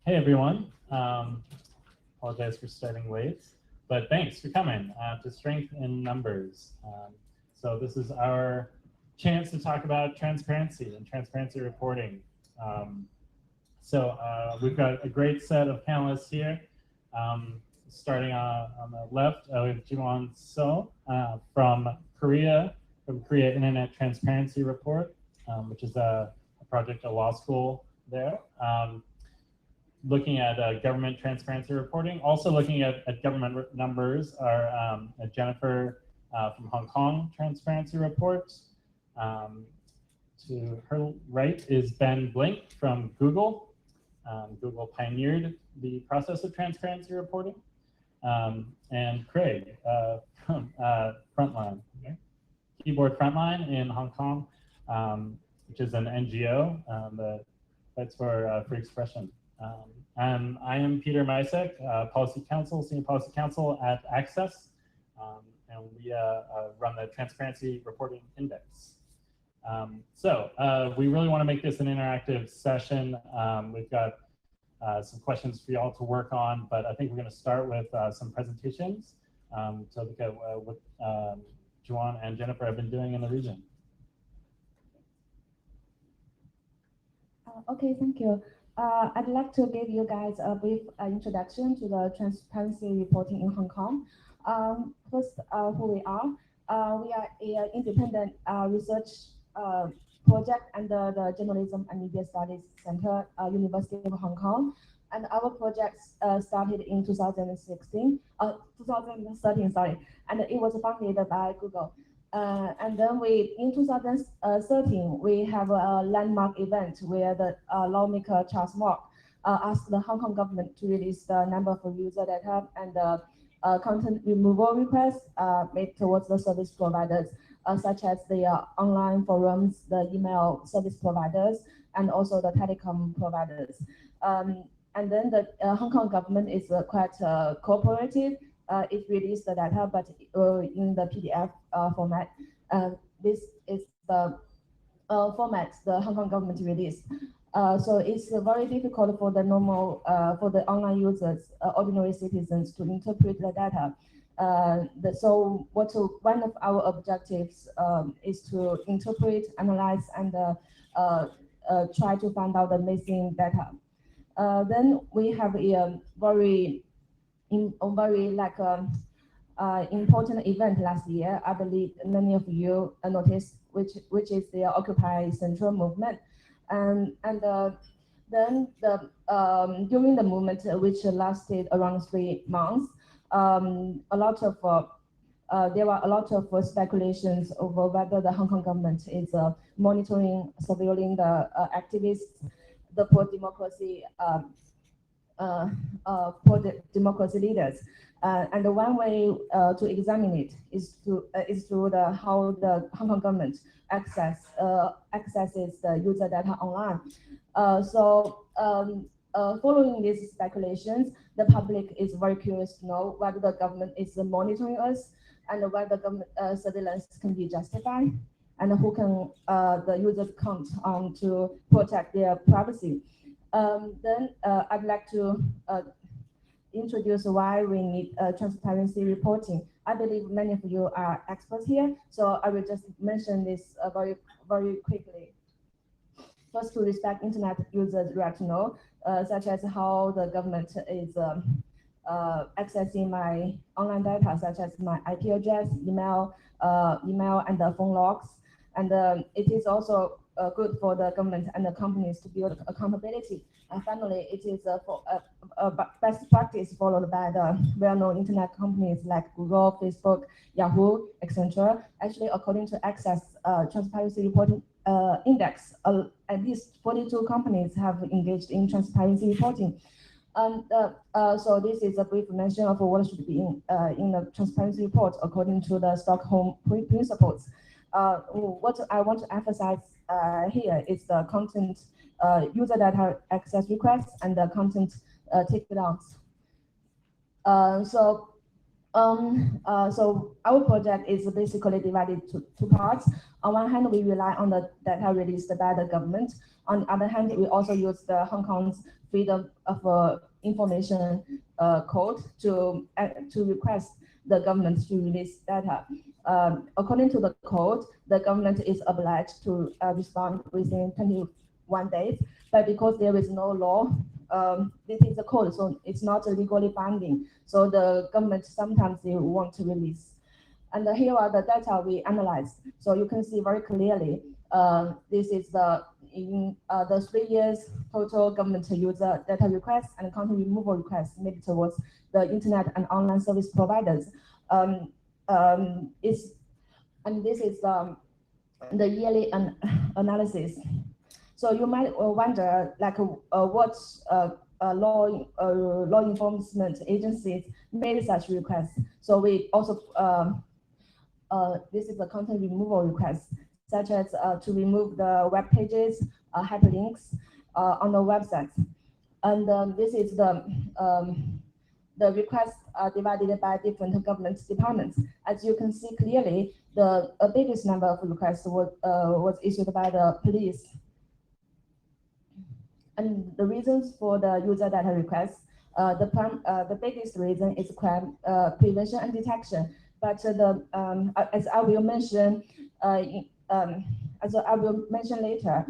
Hey everyone, apologize for starting late, but thanks for coming to Strength in Numbers. So this is our chance to talk about transparency and transparency reporting. We've got a great set of panelists here. Starting on the left, we have Jiwon So from Korea Internet Transparency Report, which is a project at law school there. Looking at government transparency reporting. Also looking at government numbers are Jennifer from Hong Kong Transparency Report. To her right is Ben Blink from Google. Google pioneered the process of transparency reporting. And Craig from Frontline, okay? Keyboard Frontline in Hong Kong, which is an NGO that fights for free expression. I am Peter Misek, Senior Policy Counsel at Access, and we run the Transparency Reporting Index. We really want to make this an interactive session. We've got some questions for y'all to work on, but I think we're going to start with some presentations to look at what Juan and Jennifer have been doing in the region. Okay, thank you. I'd like to give you guys a brief introduction to the transparency reporting in Hong Kong. First, who we are. We are an independent research project under the Journalism and Media Studies Center, University of Hong Kong. And our project started in 2013, sorry, and it was funded by Google. And then in 2013, we have a landmark event where the lawmaker Charles Mok asked the Hong Kong government to release the number of user data and the content removal requests made towards the service providers, such as the online forums, the email service providers, and also the telecom providers. And then the Hong Kong government is quite cooperative. It released the data, but in the PDF format. This is the format the Hong Kong government released. So it's very difficult for the for the online users, ordinary citizens, to interpret the data. One of our objectives is to interpret, analyze, and try to find out the missing data. Then we have a very important event last year. I believe many of you noticed, which is the Occupy Central movement, and then during the movement, which lasted around 3 months, there were a lot of speculations over whether the Hong Kong government is monitoring, surveilling the activists, the pro-democracy leaders. And the one way to examine it is through how the Hong Kong government accesses the user data online. Following these speculations, the public is very curious to know whether the government is monitoring us and whether government surveillance can be justified, and who can the users count on to protect their privacy. Then I'd like to introduce why we need transparency reporting. I believe many of you are experts here, so I will just mention this very, very quickly. First, to respect internet users' right to know, such as how the government is accessing my online data, such as my IP address, email, and the phone logs. And it is also good for the government and the companies to build accountability. And finally, it is a best practice followed by the well-known internet companies like Google, Facebook, Yahoo, etc. Actually, according to Access Transparency Reporting Index, at least 42 companies have engaged in transparency reporting. So this is a brief mention of what should be in the transparency report according to the Stockholm principles. What I want to emphasize here is the content user data access requests and the content takedowns. So our project is basically divided to two parts. On one hand, we rely on the data released by the government. On the other hand, we also use the Hong Kong's Freedom of Information code to request the government to release data. According to the code, the government is obliged to respond within 21 days, but because there is no law, this is a code, so it's not legally binding. So the government sometimes they want to release. And here are the data we analyzed. So you can see very clearly, this is in the 3 years total government user data requests and content removal requests made towards the internet and online service providers. And this is the yearly analysis. So you might wonder, like, what law enforcement agencies made such requests. So we also, this is the content removal request, such as to remove the web pages, hyperlinks on the website. And this is the requests are divided by different government departments. As you can see clearly, the biggest number of requests was issued by the police. And the reasons for the user data requests, the biggest reason is crime prevention and detection. But as I will mention, later,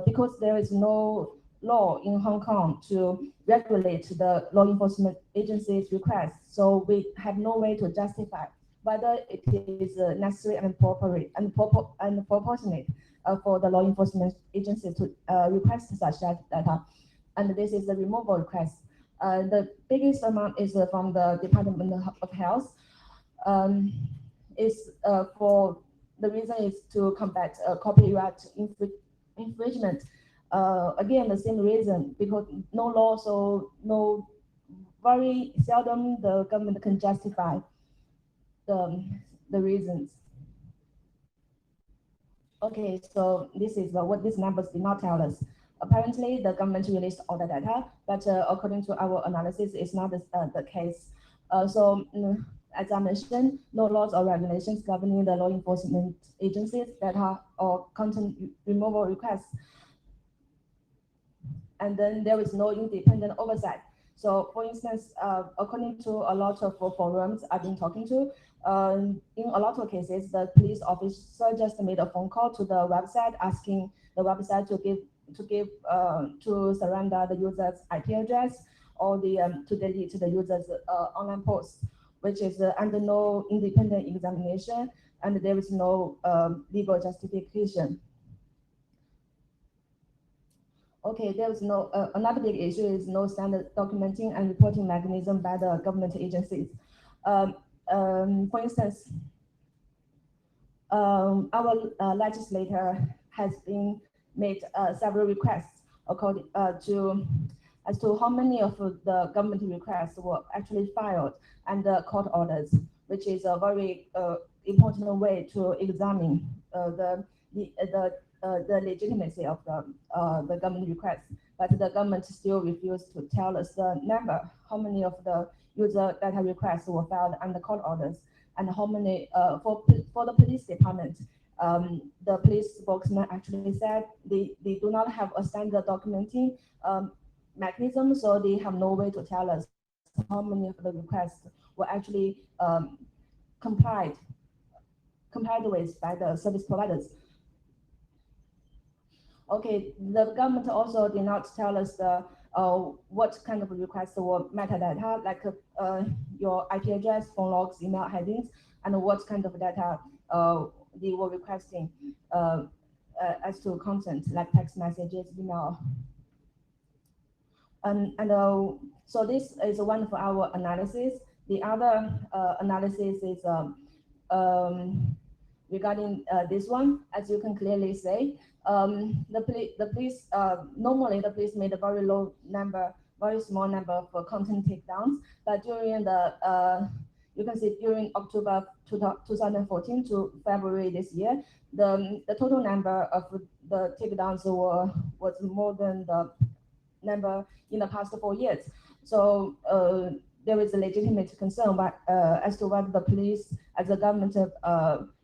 because there is no law in Hong Kong to regulate the law enforcement agency's requests, so we have no way to justify whether it is necessary and appropriate and proportionate for the law enforcement agency to request such data. And this is the removal request. The biggest amount is from the Department of Health. For the reason is to combat copyright infringement. Again, the same reason, because no law, so very seldom the government can justify the reasons. Okay, so this is what these numbers did not tell us. Apparently, the government released all the data, but according to our analysis, it's not the case. As I mentioned, no laws or regulations governing the law enforcement agencies data or content removal requests. And then there is no independent oversight. So, for instance, according to a lot of forums I've been talking to, in a lot of cases, the police officer just made a phone call to the website asking the website to surrender the user's IP address or to delete the user's online post, which is under no independent examination, and there is no legal justification. Okay, there is no another big issue is no standard documenting and reporting mechanism by the government agencies. For instance, our legislator has been made several requests according as to how many of the government requests were actually filed under court orders, which is a very important way to examine the legitimacy of the government requests. But the government still refused to tell us the number, how many of the user data requests were filed under court orders, and how many for the police department. The police spokesman actually said they do not have a standard documenting mechanism, so they have no way to tell us how many of the requests were actually complied with by the service providers. Okay, the government also did not tell us what kind of requests were metadata, like your IP address, phone logs, email headings, and what kind of data they were requesting as to content, like text messages, email. So this is one of our analysis. The other analysis is regarding this one. As you can clearly say, the police normally the police made a very low number, very small number of content takedowns, but during the you can see during October 2014 to February this year, the total number of the takedowns was more than the number in the past 4 years. So there is a legitimate concern as to whether the police, as a government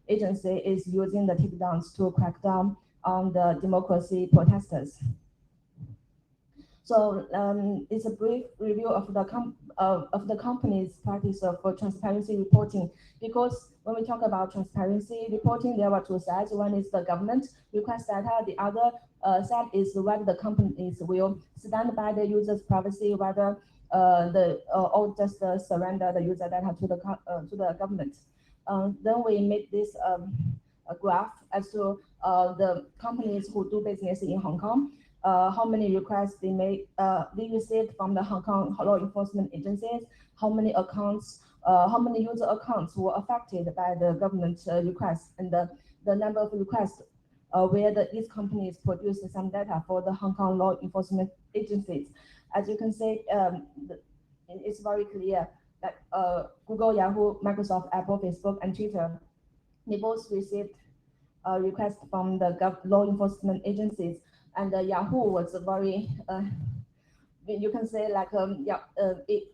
agency, is using the takedowns to crack down on the democracy protesters. So it's a brief review of the company's practice of transparency reporting. Because when we talk about transparency reporting, there are two sides. One is the government request data. The other side is whether the companies will stand by the user's privacy, whether or just surrender the user data to the government. Then we made this a graph as to the companies who do business in Hong Kong. How many requests they received from the Hong Kong law enforcement agencies, how many accounts, how many user accounts were affected by the government requests, and the number of requests where these companies produced some data for the Hong Kong law enforcement agencies. As you can see, it's very clear that Google, Yahoo, Microsoft, Apple, Facebook, and Twitter, they both received requests from the law enforcement agencies. And Yahoo was a very, you can say like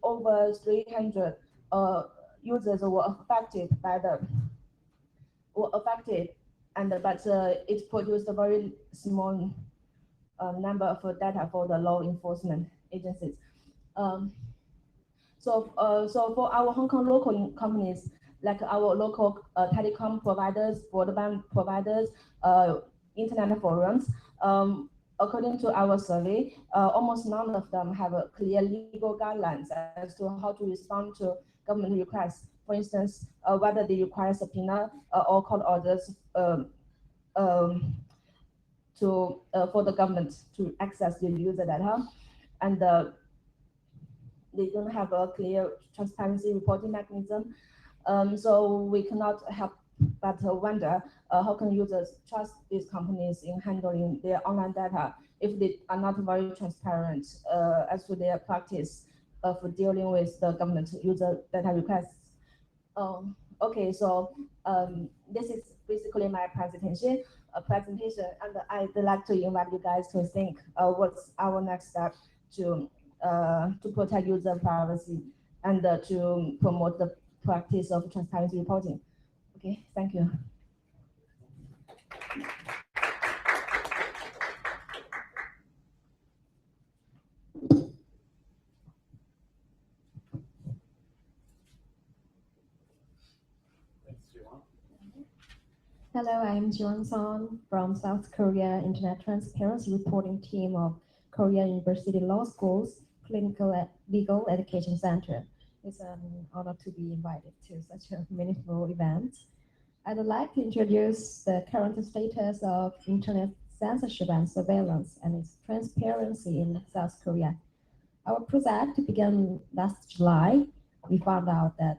over 300 users were affected but it produced a very small number of data for the law enforcement agencies. So for our Hong Kong local companies, like our local telecom providers, broadband providers, internet forums, according to our survey, almost none of them have a clear legal guidelines as to how to respond to government requests. For instance, whether they require subpoena or court orders for the government to access the user data, and they don't have a clear transparency reporting mechanism. So we cannot help but wonder how can users trust these companies in handling their online data if they are not very transparent as to their practice of dealing with the government user data requests. Okay, so this is basically my presentation, and I'd like to invite you guys to think what's our next step to protect user privacy and to promote the practice of transparency reporting. Okay, thank you. Hello, I'm Jiwon Son from South Korea Internet Transparency Reporting Team of Korea University Law School's Clinical Legal Education Center. It's an honor to be invited to such a meaningful event. I'd like to introduce the current status of internet censorship and surveillance and its transparency in South Korea. Our project began last July. We found out that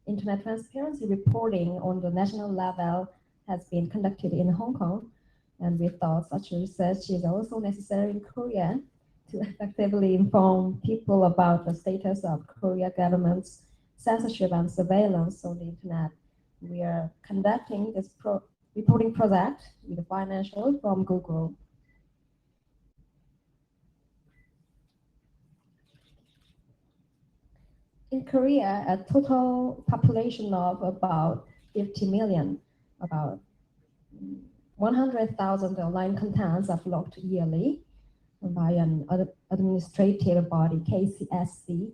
internet transparency reporting on the national level has been conducted in Hong Kong, and we thought such research is also necessary in Korea to effectively inform people about the status of Korea government's censorship and surveillance on the internet. We are conducting this reporting project with financial from Google. In Korea, a total population of about 50 million, about 100,000 online contents are blocked yearly by an administrative body, KCSC.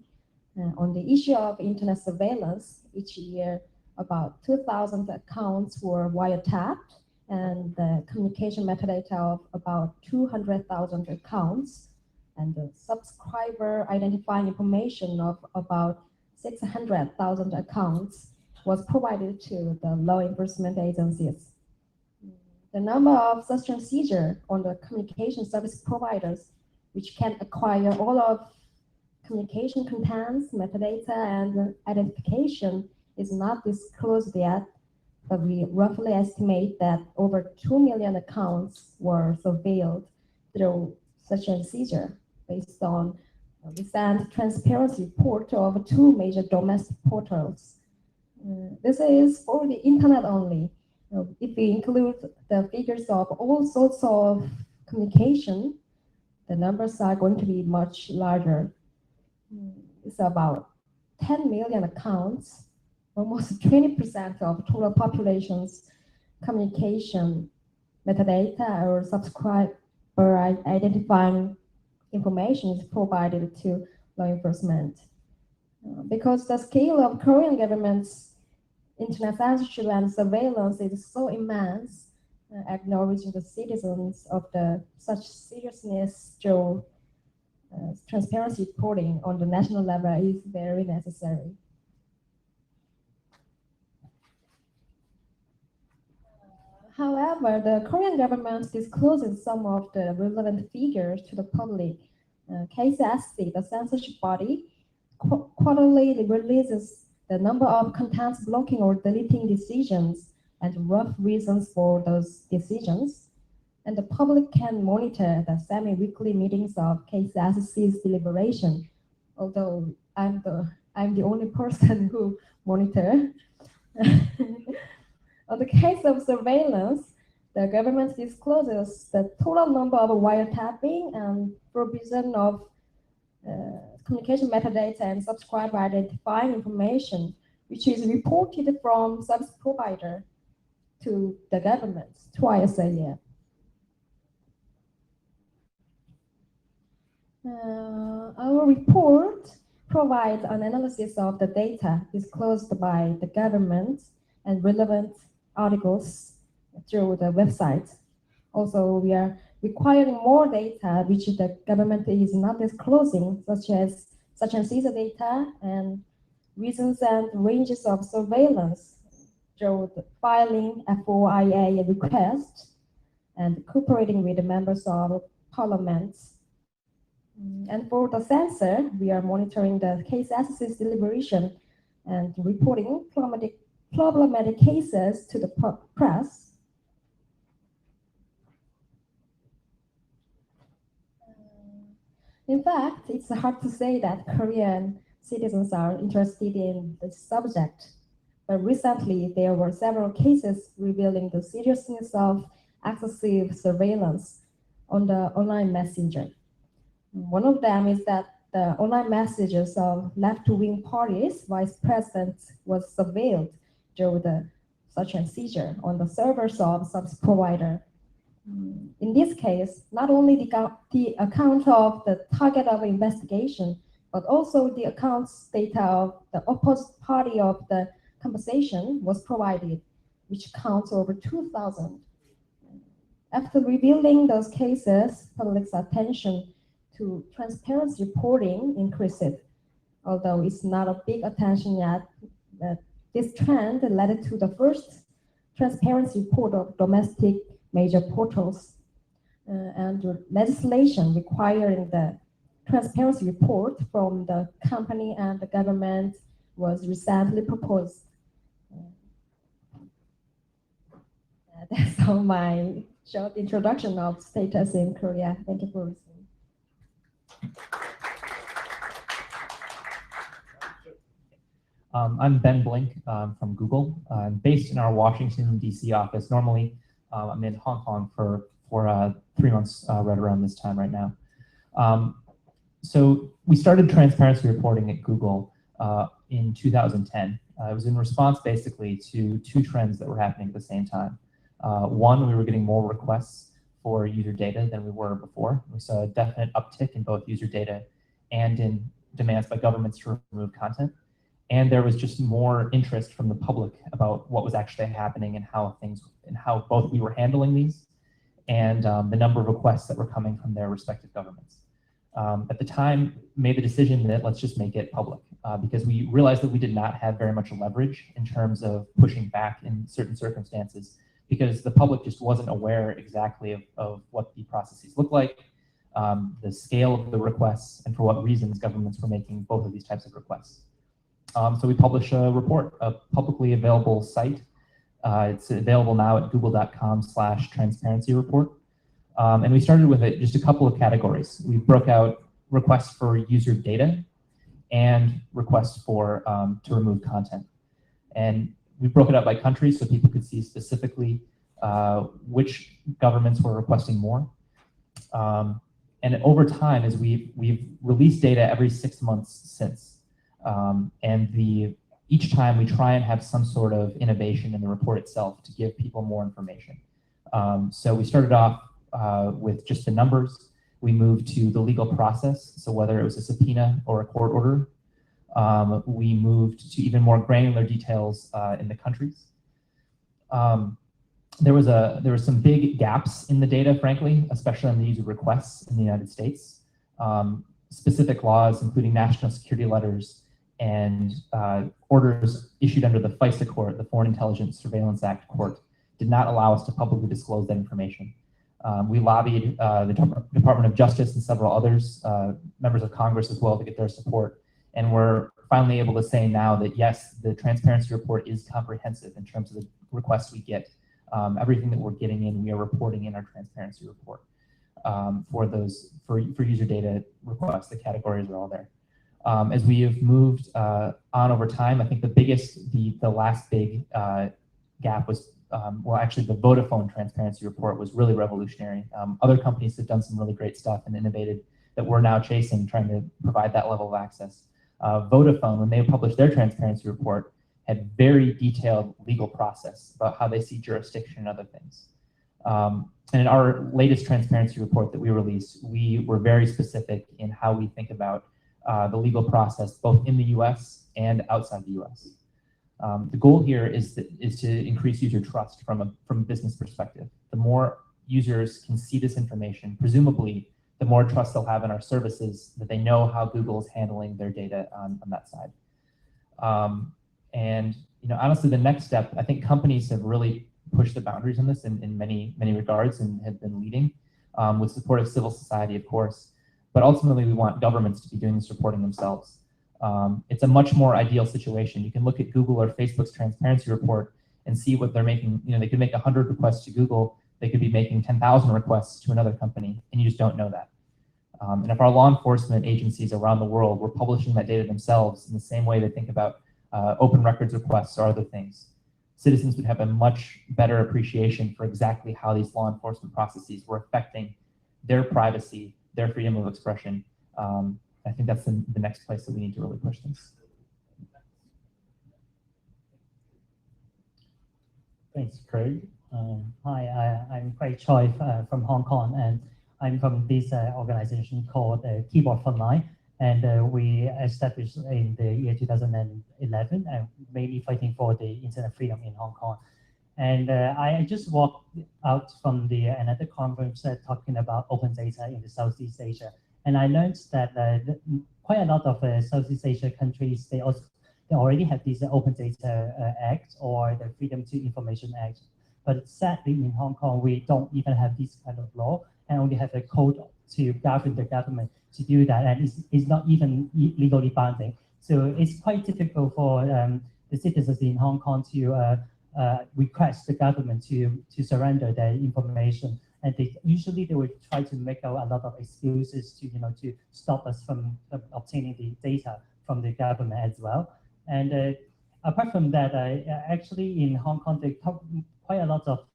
On the issue of internet surveillance, each year about 2,000 accounts were wiretapped, and the communication metadata of about 200,000 accounts, and the subscriber identifying information of about 600,000 accounts was provided to the law enforcement agencies. The number of search and seizure on the communication service providers, which can acquire all of communication contents, metadata, and identification, is not disclosed yet, but we roughly estimate that over 2 million accounts were surveilled through search and seizure, based on a recent transparency report of 2 major domestic portals. This is for the internet only. If we include the figures of all sorts of communication, the numbers are going to be much larger. It's about 10 million accounts, almost 20% of total population's communication metadata or subscriber identifying information is provided to law enforcement. Because the scale of Korean government's internet censorship and surveillance is so immense, acknowledging the citizens of such seriousness through transparency reporting on the national level is very necessary. However, the Korean government discloses some of the relevant figures to the public. KCSC, the censorship body, quarterly releases the number of contents blocking or deleting decisions and rough reasons for those decisions. And the public can monitor the semi-weekly meetings of KCSC's deliberation, although I'm the only person who monitor. On the case of surveillance, the government discloses the total number of wiretapping and provision of communication metadata and subscriber identifying information, which is reported from service provider to the government twice a year. Our report provides an analysis of the data disclosed by the government and relevant articles through the website. Also, we are requiring more data which the government is not disclosing, such as user data and reasons and ranges of surveillance through the filing FOIA request and cooperating with the members of parliament. And for the censor, we are monitoring the KCSC's deliberation and reporting problematic cases to the press. In fact, it's hard to say that Korean citizens are interested in the subject, but recently there were several cases revealing the seriousness of excessive surveillance on the online messenger. One of them is that the online messages of left-wing parties' vice president was surveilled through the search and seizure on the servers of service provider. In this case, not only the account of the target of investigation, but also the account's data of the opposite party of the conversation was provided, which counts over 2,000. After revealing those cases, public's attention to transparency reporting increased, although it's not a big attention yet. This trend led to the first transparency report of domestic major portals, and legislation requiring the transparency report from the company and the government was recently proposed. That's all my short introduction of status in Korea. Thank you for listening. I'm Ben Blink from Google. I'm based in our Washington, D.C. office. Normally, I'm in Hong Kong for 3 months right around this time right now. So we started transparency reporting at Google in 2010. It was in response basically to 2 trends that were happening at the same time. One, we were getting more requests for user data than we were before. We saw a definite uptick in both user data and in demands by governments to remove content. And there was just more interest from the public about what was actually happening and how both we were handling these and the number of requests that were coming from their respective governments. At the time, made the decision that let's just make it public because we realized that we did not have very much leverage in terms of pushing back in certain circumstances because the public just wasn't aware exactly of what the processes look like, the scale of the requests, and for what reasons governments were making both of these types of requests. So we publish a report, a publicly available site. It's available now at google.com/transparency report. And we started with just a couple of categories. We broke out requests for user data and requests for to remove content. And we broke it up by country so people could see specifically which governments were requesting more. And over time, as we've released data every 6 months since. And each time we try and have some sort of innovation in the report itself to give people more information. So we started off with just the numbers. We moved to the legal process, so whether it was a subpoena or a court order. We moved to even more granular details in the countries. There were some big gaps in the data, frankly, especially on the user requests in the United States. Specific laws, including national security letters and orders issued under the FISA court, the Foreign Intelligence Surveillance Act court, did not allow us to publicly disclose that information. We lobbied the Department of Justice and several others, members of Congress as well, to get their support. And we're finally able to say now that yes, the transparency report is comprehensive in terms of the requests we get. Everything that we're getting in, we are reporting in our transparency report. For user data requests, the categories are all there. As we have moved on over time, I think the last big gap was, well, actually the Vodafone transparency report was really revolutionary. Other companies have done some really great stuff and innovated that we're now chasing, trying to provide that level of access. Vodafone, when they published their transparency report, had very detailed legal process about how they see jurisdiction and other things. And in our latest transparency report that we released, we were very specific in how we think about the legal process, both in the US and outside the US. The goal here is to increase user trust from a business perspective. The more users can see this information, presumably, the more trust they'll have in our services, that they know how Google is handling their data on that side. And honestly, the next step, I think companies have really pushed the boundaries on this in many regards and have been leading with support of civil society, of course. But ultimately, we want governments to be doing this reporting themselves. It's a much more ideal situation. You can look at Google or Facebook's transparency report and see what they're making. They could make 100 requests to Google. They could be making 10,000 requests to another company, and you just don't know that. And if our law enforcement agencies around the world were publishing that data themselves in the same way they think about open records requests or other things, citizens would have a much better appreciation for exactly how these law enforcement processes were affecting their privacy, their freedom of expression. I think that's the next place that we need to really push this. Thanks, Craig. Hi, I'm Craig Choi from Hong Kong, and I'm from this organization called Keyboard Frontline, and we established in the year 2011, and mainly fighting for the internet freedom in Hong Kong. And I just walked out from another conference talking about open data in the Southeast Asia, and I learned that quite a lot of Southeast Asia countries, they already have this Open Data Act or the Freedom to Information Act. But sadly, in Hong Kong, we don't even have this kind of law, and only have a code to govern the government to do that, and it's not even legally binding. So it's quite difficult for the citizens in Hong Kong to request the government to surrender their information, and usually they would try to make out a lot of excuses to stop us from obtaining the data from the government as well. And apart from that, actually in Hong Kong, they have quite a lot of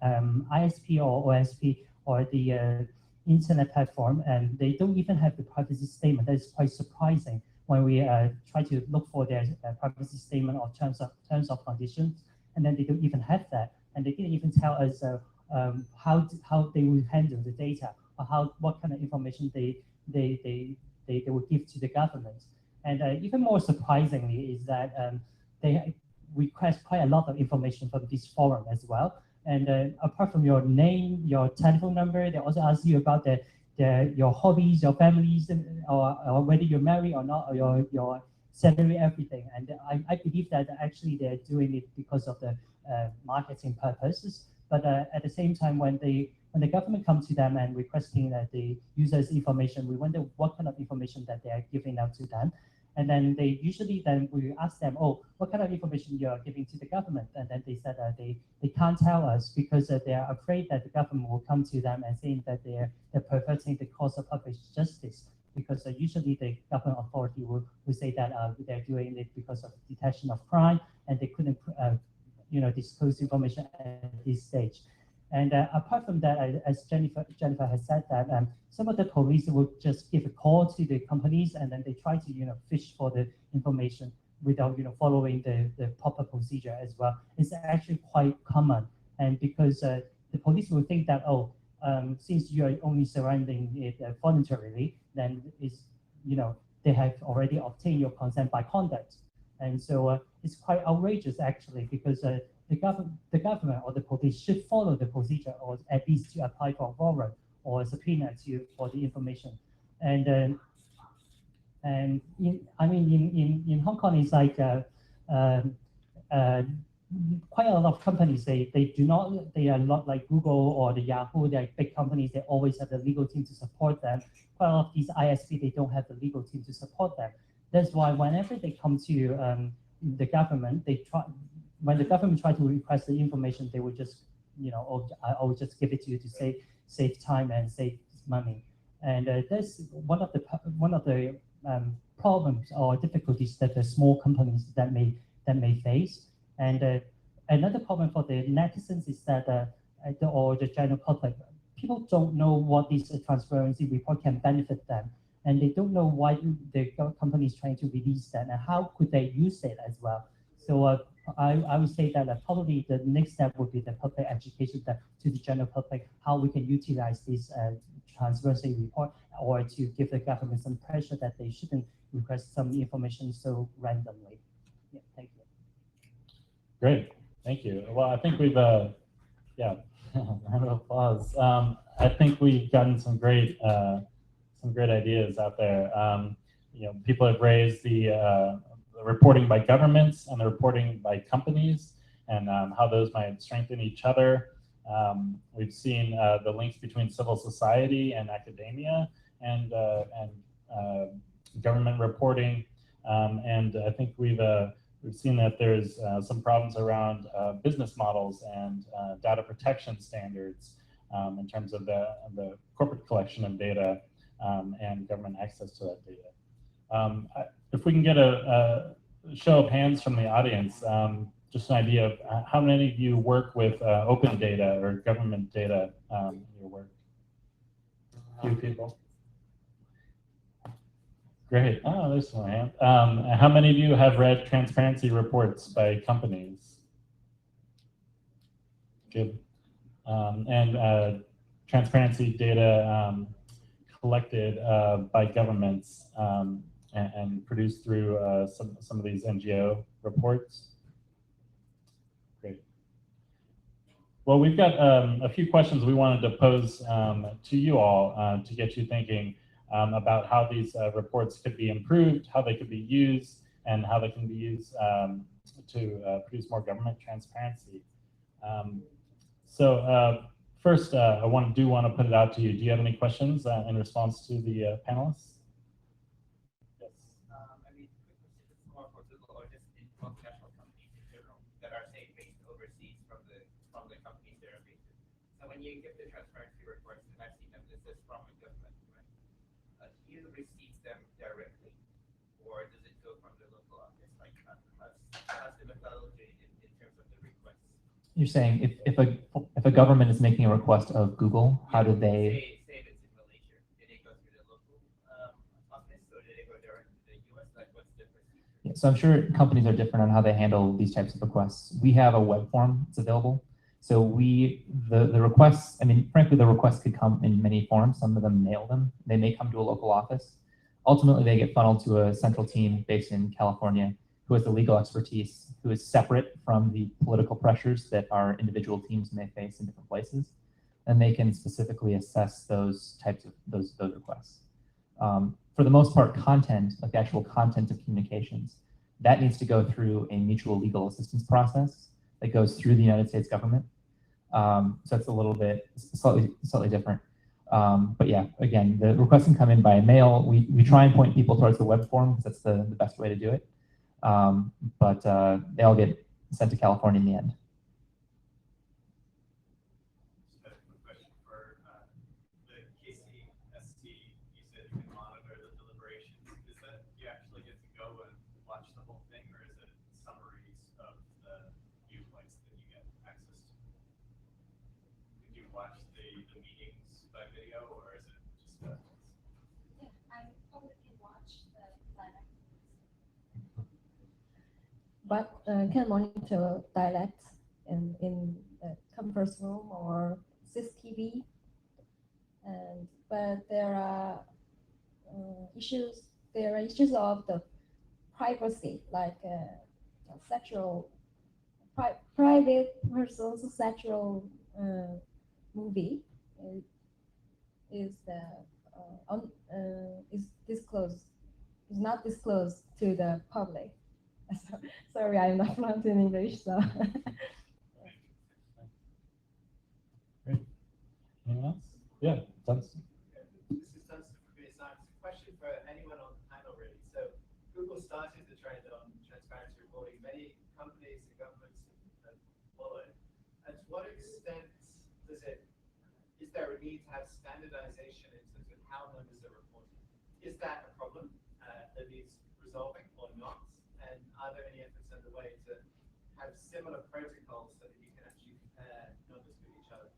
ISP or OSP or the internet platform, and they don't even have the privacy statement. That is quite surprising when we try to look for their privacy statement or terms of conditions, and then they don't even have that, and they didn't even tell us how they will handle the data or what kind of information they will give to the government. And even more surprisingly is that they request quite a lot of information from this forum as well. And apart from your name, your telephone number, they also ask you about your hobbies, your families, or whether you're married or not, or your salary, everything. And I believe that actually they're doing it because of the marketing purposes. But at the same time, when the government comes to them and requesting the users' information, we wonder what kind of information that they are giving out to them. And then we ask them, oh, what kind of information you are giving to the government? And then they said they can't tell us because they are afraid that the government will come to them and saying that they're perverting the cause of public justice. Because usually the government authority will say that they're doing it because of detection of crime, and they couldn't disclose information at this stage. And apart from that, as Jennifer has said, that some of the police will just give a call to the companies, and then they try to fish for the information without following the proper procedure as well. It's actually quite common, and because the police will think that, oh, since you are only surrendering it voluntarily, then they have already obtained your consent by conduct. And so it's quite outrageous actually, because the government or the police should follow the procedure, or at least to apply for a warrant or a subpoena for the information. And in Hong Kong, it's like quite a lot of companies, they are not like Google or the Yahoo. They're big companies. They always have the legal team to support them. Quite a lot of these ISP, they don't have the legal team to support them. That's why whenever they come to the government, when the government try to request the information, they will just, I will just give it to you to save time and save money. And that's one of the problems or difficulties that the small companies that may face. And another problem for the netizens is that, or the general public, people don't know what this transparency report can benefit them, and they don't know why the company is trying to release that, and how could they use it as well. So I would say that probably the next step would be the public education to the general public, how we can utilize this transparency report, or to give the government some pressure that they shouldn't request some information so randomly. Yeah, thank you. Great, thank you. Well, I think we've, yeah, round of applause. I think we've gotten some great ideas out there. People have raised the reporting by governments and the reporting by companies, and how those might strengthen each other. We've seen the links between civil society and academia and government reporting, and I think we've seen that there's some problems around business models and data protection standards in terms of the corporate collection of data and government access to that data. If we can get a show of hands from the audience, just an idea of how many of you work with open data or government data in your work? A few people. Great. Oh, there's one hand. How many of you have read transparency reports by companies? Good. And transparency data collected by governments and produced through some of these NGO reports. Great. Well, we've got a few questions we wanted to pose to you all to get you thinking about how these reports could be improved, how they could be used, and how they can be used to produce more government transparency. First, I do want to put it out to you. Do you have any questions in response to the panelists? Yes. I mean, more for Google or just in multinational companies in general that are, say, based overseas from the companies that are based. So when you get the transparency reports, and I've seen them, this is from the government, right? Do you receive them directly, or does it go from the local office? Like, how's the methodology in terms of the requests? You're saying if a government is making a request of Google, how do they? Say it's in Malaysia. Did it go through the local office, or did it go directly to the US? Like, what's the procedure? Yeah, so I'm sure companies are different on how they handle these types of requests. We have a web form that's available. So the requests, I mean, frankly, the requests could come in many forms. Some of them mail them. They may come to a local office. Ultimately, they get funneled to a central team based in California who has the legal expertise, who is separate from the political pressures that our individual teams may face in different places. And they can specifically assess those types of those requests. For the most part, content, like the actual content of communications, that needs to go through a mutual legal assistance process that goes through the United States government. So it's a little bit slightly different. But yeah, again, the requests can come in by mail. We try and point people towards the web form because that's the best way to do it. But they all get sent to California in the end. Just a quick question for the KCSC. You said you can monitor the deliberations. Is that you actually get to go and watch the whole thing, or is it summaries of the viewpoints that you get access to? watch the meetings by video, or is it just I public can watch the dialect, but can monitor dialect in the conference room or CCTV. And but there are issues. There are issues of the privacy, like sexual, private person's sexual movie is disclosed, is not disclosed to the public. Sorry, I'm not fluent in English, so. Great. Anyone else? Yeah, thanks. This is Dunstan from Computer Science. A question for anyone on the panel, really. So Google started the trend on transparency reporting. Many companies and governments have followed. And to what extent is there a need to have standardization in terms of how members are reporting? Is that a problem that needs resolving or not? And are there any efforts underway to have similar protocols so that you can actually compare numbers with each other?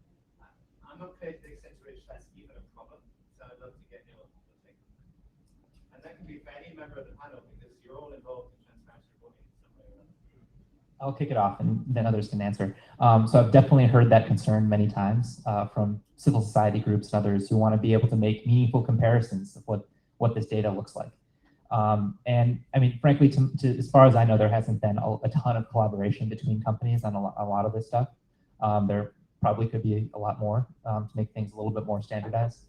I'm not clear to the extent to which that's even a problem, so I'd love to get your take on that. And that can be for any member of the panel, because you're all involved in transparency reporting in some way or another. I'll kick it off and then others can answer. So I've definitely heard that concern many times from civil society groups and others who want to be able to make meaningful comparisons of what this data looks like. And I mean, frankly, as far as I know, there hasn't been a ton of collaboration between companies on a lot of this stuff. There probably could be a lot more to make things a little bit more standardized.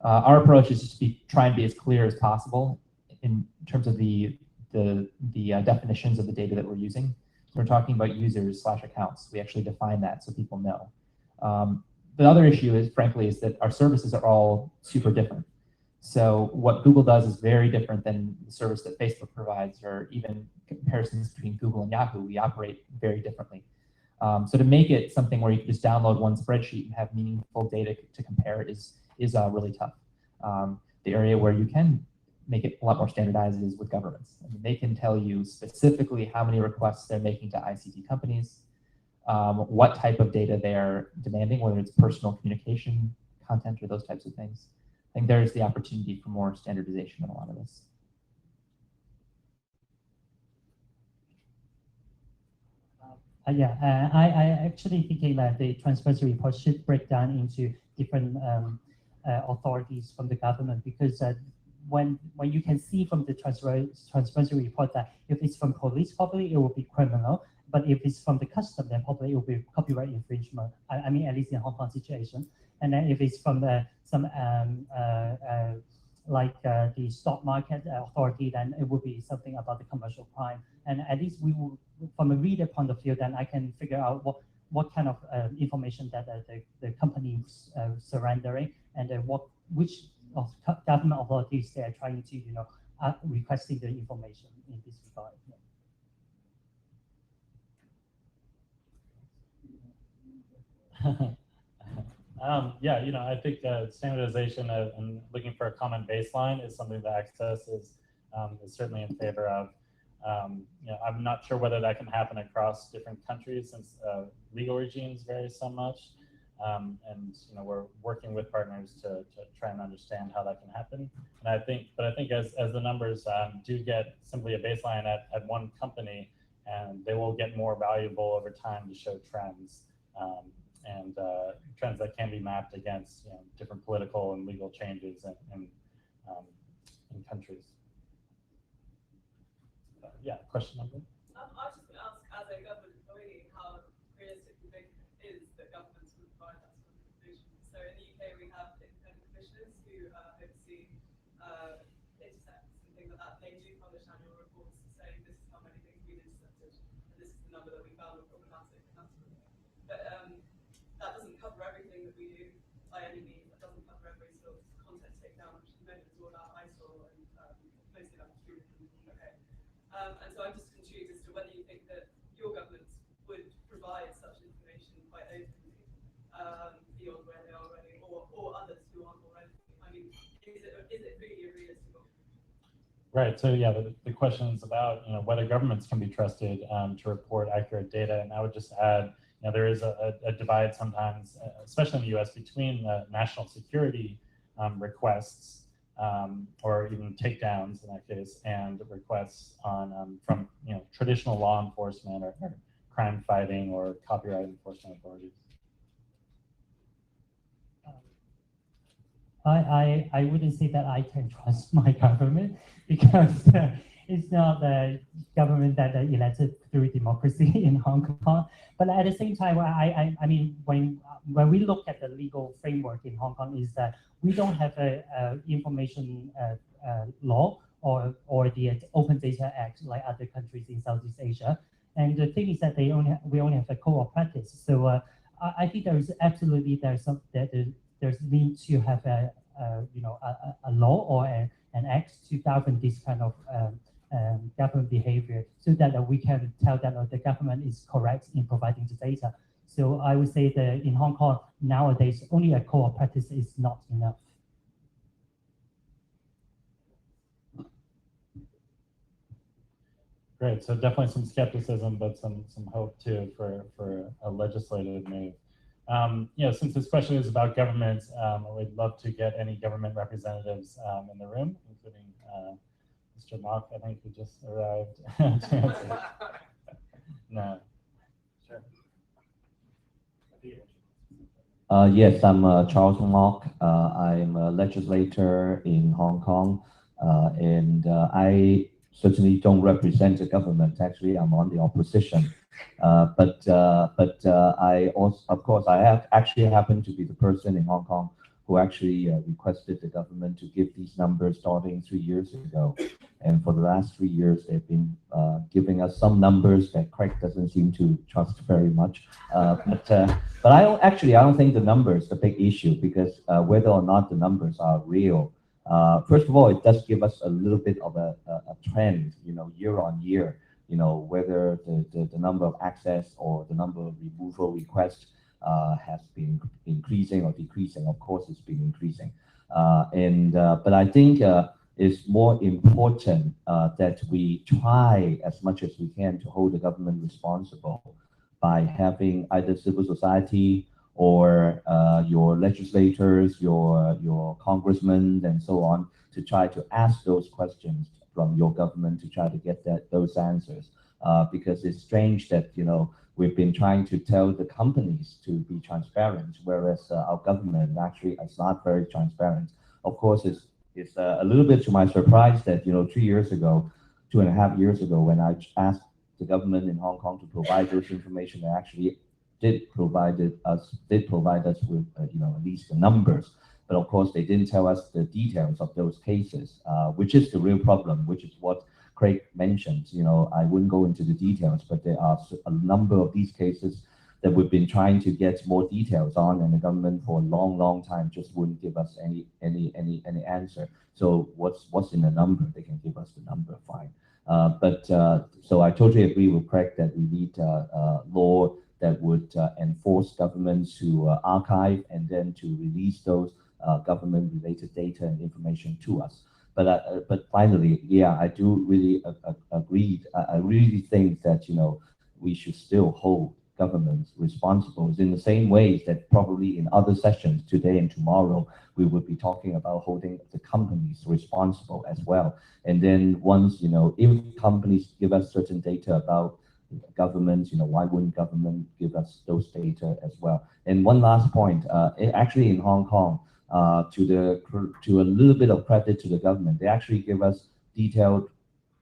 Our approach is just to try and be as clear as possible in terms of the definitions of the data that we're using. So we're talking about users / accounts. We actually define that so people know. The other issue is, frankly, is that our services are all super different. So what Google does is very different than the service that Facebook provides, or even comparisons between Google and Yahoo. We operate very differently. So to make it something where you can just download one spreadsheet and have meaningful data to compare is really tough. The area where you can make it a lot more standardized is with governments. I mean, they can tell you specifically how many requests they're making to ICT companies, what type of data they're demanding, whether it's personal communication, content, or those types of things. I think there's the opportunity for more standardization in a lot of this. I actually thinking that the transparency report should break down into different authorities from the government, because when you can see from the transparency report that if it's from police, probably it will be criminal, but if it's from the custom, then probably it will be copyright infringement. I mean, at least in Hong Kong situation. And then if it's from the the stock market authority, then it would be something about the commercial crime. And at least we will, from a reader point of view, then I can figure out what kind of information that the company is surrendering, and which of government authorities they are trying to, requesting the information in this regard. Yeah. I think standardization and looking for a common baseline is something that Access is certainly in favor of. I'm not sure whether that can happen across different countries, since legal regimes vary so much. And we're working with partners to try and understand how that can happen. And I think as the numbers do get simply a baseline at one company, and they will get more valuable over time to show trends. And trends that can be mapped against different political and legal changes in countries. Yeah, question number? I was just going to ask, as a government employee, how realistic you think it is that governments would provide that sort of information. So in the UK, we have independent commissioners who oversee intercepts and things like that. They do publish annual reports saying this is how many things we've intercepted, and this is the number that we found were problematic, and that sort of thing. But that doesn't cover everything that we do by any means. That doesn't cover every sort of content takedown, which at the moment is all about ISIL and mostly about students. Okay. And so I'm just intrigued as to whether you think that your government would provide such information quite openly beyond where they are already, or others who aren't already. I mean, is it really a realistic option? Right. So yeah, the question is about whether governments can be trusted to report accurate data, and I would just add, there is a divide sometimes, especially in the US, between national security requests or even takedowns in that case, and requests on from traditional law enforcement or crime fighting or copyright enforcement authorities. I wouldn't say that I can trust my government because it's not the government that elected through democracy in Hong Kong. But at the same time, I mean, when we look at the legal framework in Hong Kong, is that we don't have a information law or the Open Data Act like other countries in Southeast Asia. And the thing is that we only have a code of practice. So I think there's need to have a law or an act to govern this kind of government behavior, so that we can tell that the government is correct in providing the data. So I would say that in Hong Kong nowadays, only a code of practice is not enough. Great. So definitely some skepticism, but some hope too for a legislative move. Since this question is about government, we'd love to get any government representatives in the room, including Mr. Mock, I think, who just arrived to answer. No. Sure. Yes, I'm Charles Mock. I'm a legislator in Hong Kong, and I certainly don't represent the government. Actually, I'm on the opposition. But I also, of course, I have actually happened to be the person in Hong Kong who actually requested the government to give these numbers starting 3 years ago. And for the last 3 years, they've been giving us some numbers that Craig doesn't seem to trust very much. But I don't think the numbers the big issue, because whether or not the numbers are real, first of all, it does give us a little bit of a trend, year on year. Whether the number of access or the number of removal requests has been increasing or decreasing. Of course, it's been increasing. But I think it's more important that we try as much as we can to hold the government responsible by having either civil society or your legislators, your congressmen, and so on, to try to ask those questions from your government to try to get those answers, because it's strange that we've been trying to tell the companies to be transparent, whereas our government actually is not very transparent. Of course, it's a little bit to my surprise that 2.5 years ago, when I asked the government in Hong Kong to provide those information, they actually did provide us with at least the numbers. But of course, they didn't tell us the details of those cases, which is the real problem, which is what Craig mentioned. I wouldn't go into the details, but there are a number of these cases that we've been trying to get more details on, and the government for a long, long time just wouldn't give us any answer. So what's in the number? They can give us the number, fine. So I totally agree with Craig that we need law that would enforce governments to archive and then to release those government-related data and information to us. But finally, yeah, I do really agree. I really think that we should still hold governments responsible in the same ways that probably in other sessions today and tomorrow we would be talking about holding the companies responsible as well. And then once if companies give us certain data about government, why wouldn't government give us those data as well? And one last point, actually in Hong Kong, to a little bit of credit to the government, they actually give us details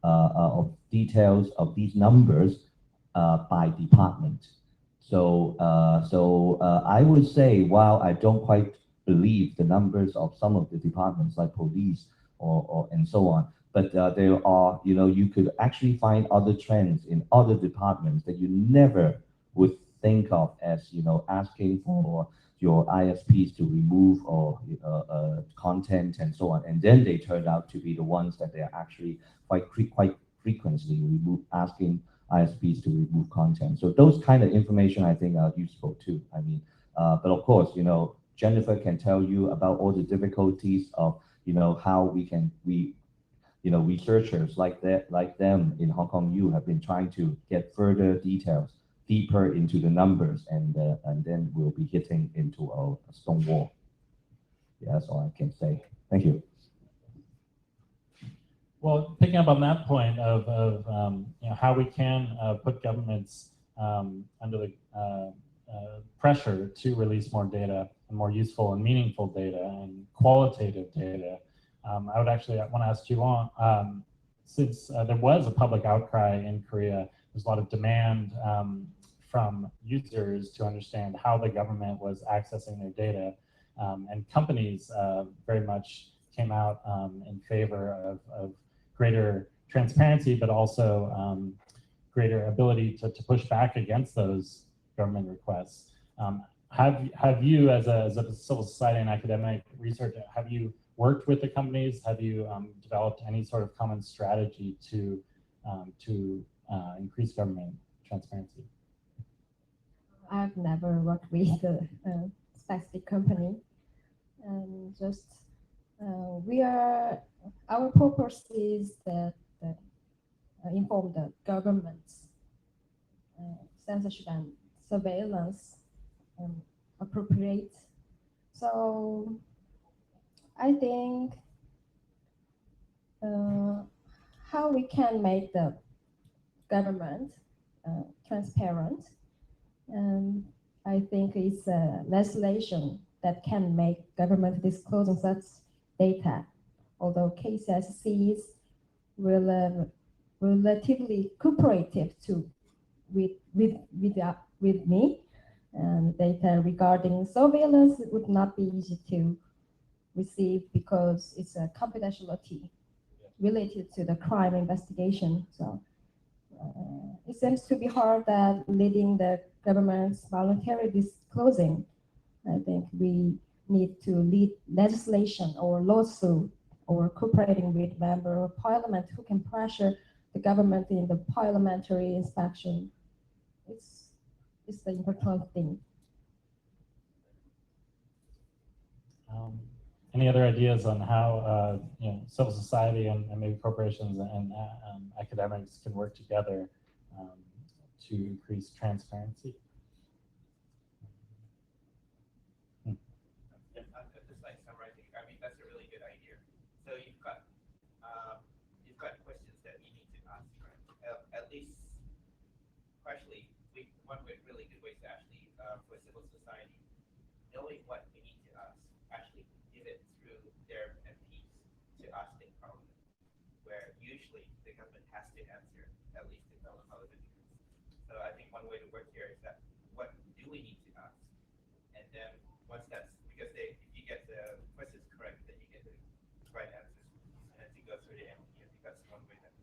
of these numbers by department. So I would say, while I don't quite believe the numbers of some of the departments like police or and so on, but there are, you could actually find other trends in other departments that you never would think of as, asking for your ISPs to remove or content and so on, and then they turned out to be the ones that they are actually quite frequently asking ISPs to remove content. So those kind of information I think are useful too. I mean, but of course, Jennifer can tell you about all the difficulties of how researchers like them in Hong Kong U have been trying to get further details, deeper into the numbers, and then we'll be hitting into a stone wall. Yeah, that's all I can say. Thank you. Well, picking up on that point of how we can put governments under the pressure to release more data, and more useful and meaningful data and qualitative data, I would actually want to ask Julong, since there was a public outcry in Korea, there's a lot of demand from users to understand how the government was accessing their data, and companies very much came out in favor of greater transparency, but also greater ability to push back against those government requests. Have you, as a civil society and academic researcher, have you worked with the companies? Have you developed any sort of common strategy to increase government transparency? I've never worked with a specific company, and just our purpose is that inform the government's censorship and surveillance appropriate. So I think how we can make the government transparent, and I think it's legislation that can make government disclosing such data, although KCSC is relatively cooperative with me, and data regarding surveillance would not be easy to receive because it's a confidentiality related to the crime investigation. So it seems to be hard that leading the government's voluntary disclosing. I think we need to lead legislation or lawsuit or cooperating with member of parliament who can pressure the government in the parliamentary inspection. It's the important thing. Any other ideas on how civil society and maybe corporations and academics can work together to increase transparency? I'm just like summarizing. I mean, that's a really good idea. So you've got questions that you need to ask, right? At least partially, one really good way to actually for civil society, knowing what we need to ask, actually give it through their MPs to ask in Parliament, where usually the government has to answer, at least in parliament. So I think one way to work here is that what do we need to ask, and then once that's, because if you get the questions correct, then you get the right answers, and then to go through the MP. I think that's one way that.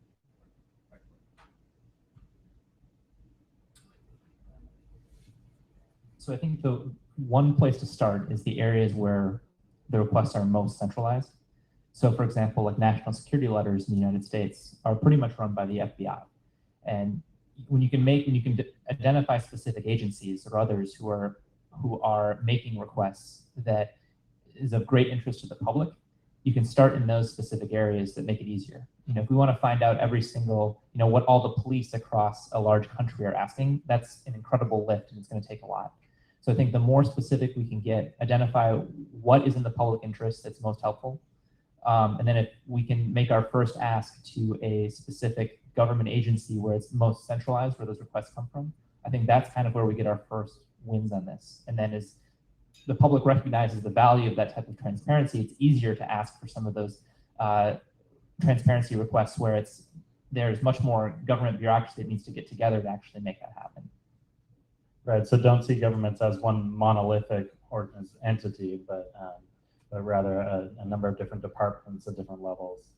So I think the one place to start is the areas where the requests are most centralized. So for example, like national security letters in the United States are pretty much run by the FBI. And when you can identify specific agencies or others who are making requests that is of great interest to the public, you can start in those specific areas that make it easier. If we want to find out every single, what all the police across a large country are asking, that's an incredible lift and it's going to take a lot. So I think the more specific we can identify what is in the public interest that's most helpful. And then if we can make our first ask to a specific government agency where it's most centralized, where those requests come from, I think that's kind of where we get our first wins on this. And then as the public recognizes the value of that type of transparency, it's easier to ask for some of those transparency requests where there's much more government bureaucracy that needs to get together to actually make that happen. Right, so don't see governments as one monolithic entity, but rather a number of different departments at different levels.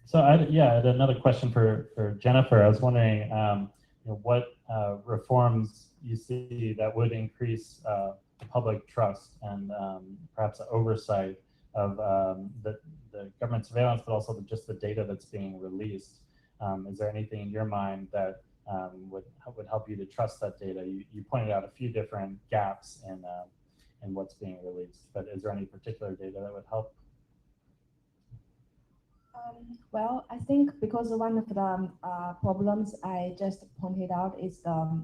So I had another question for Jennifer. I was wondering what reforms you see that would increase public trust and perhaps oversight of the government surveillance, but also just the data that's being released. Is there anything in your mind that would help you to trust that data? You pointed out a few different gaps in what's being released, but is there any particular data that would help? Well, I think because one of the problems I just pointed out is the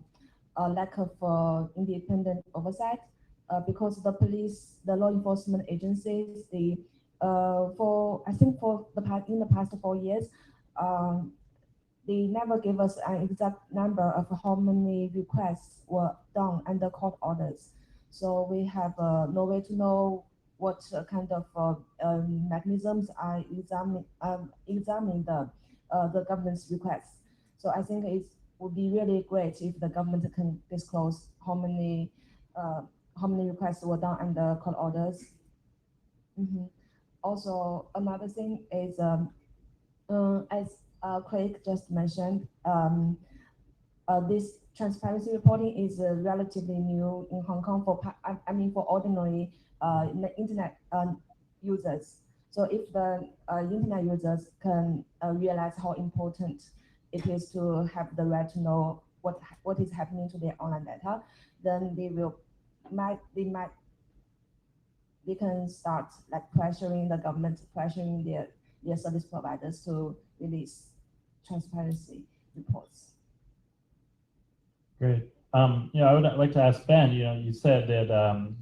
lack of independent oversight. Because the police, the law enforcement agencies, for I think for in the past 4 years, they never gave us an exact number of how many requests were done under court orders. So we have no way to know what kind of mechanisms are examining the government's requests. So I think it would be really great if the government can disclose how many requests were done under court orders. Also, another thing is, as Craig just mentioned, this transparency reporting is relatively new in Hong Kong for ordinary internet users. So if the internet users can realize how important it is to have the right to know what is happening to their online data, then they can start like pressuring the government, pressuring their service providers to release transparency reports. Great. I would like to ask Ben, you said that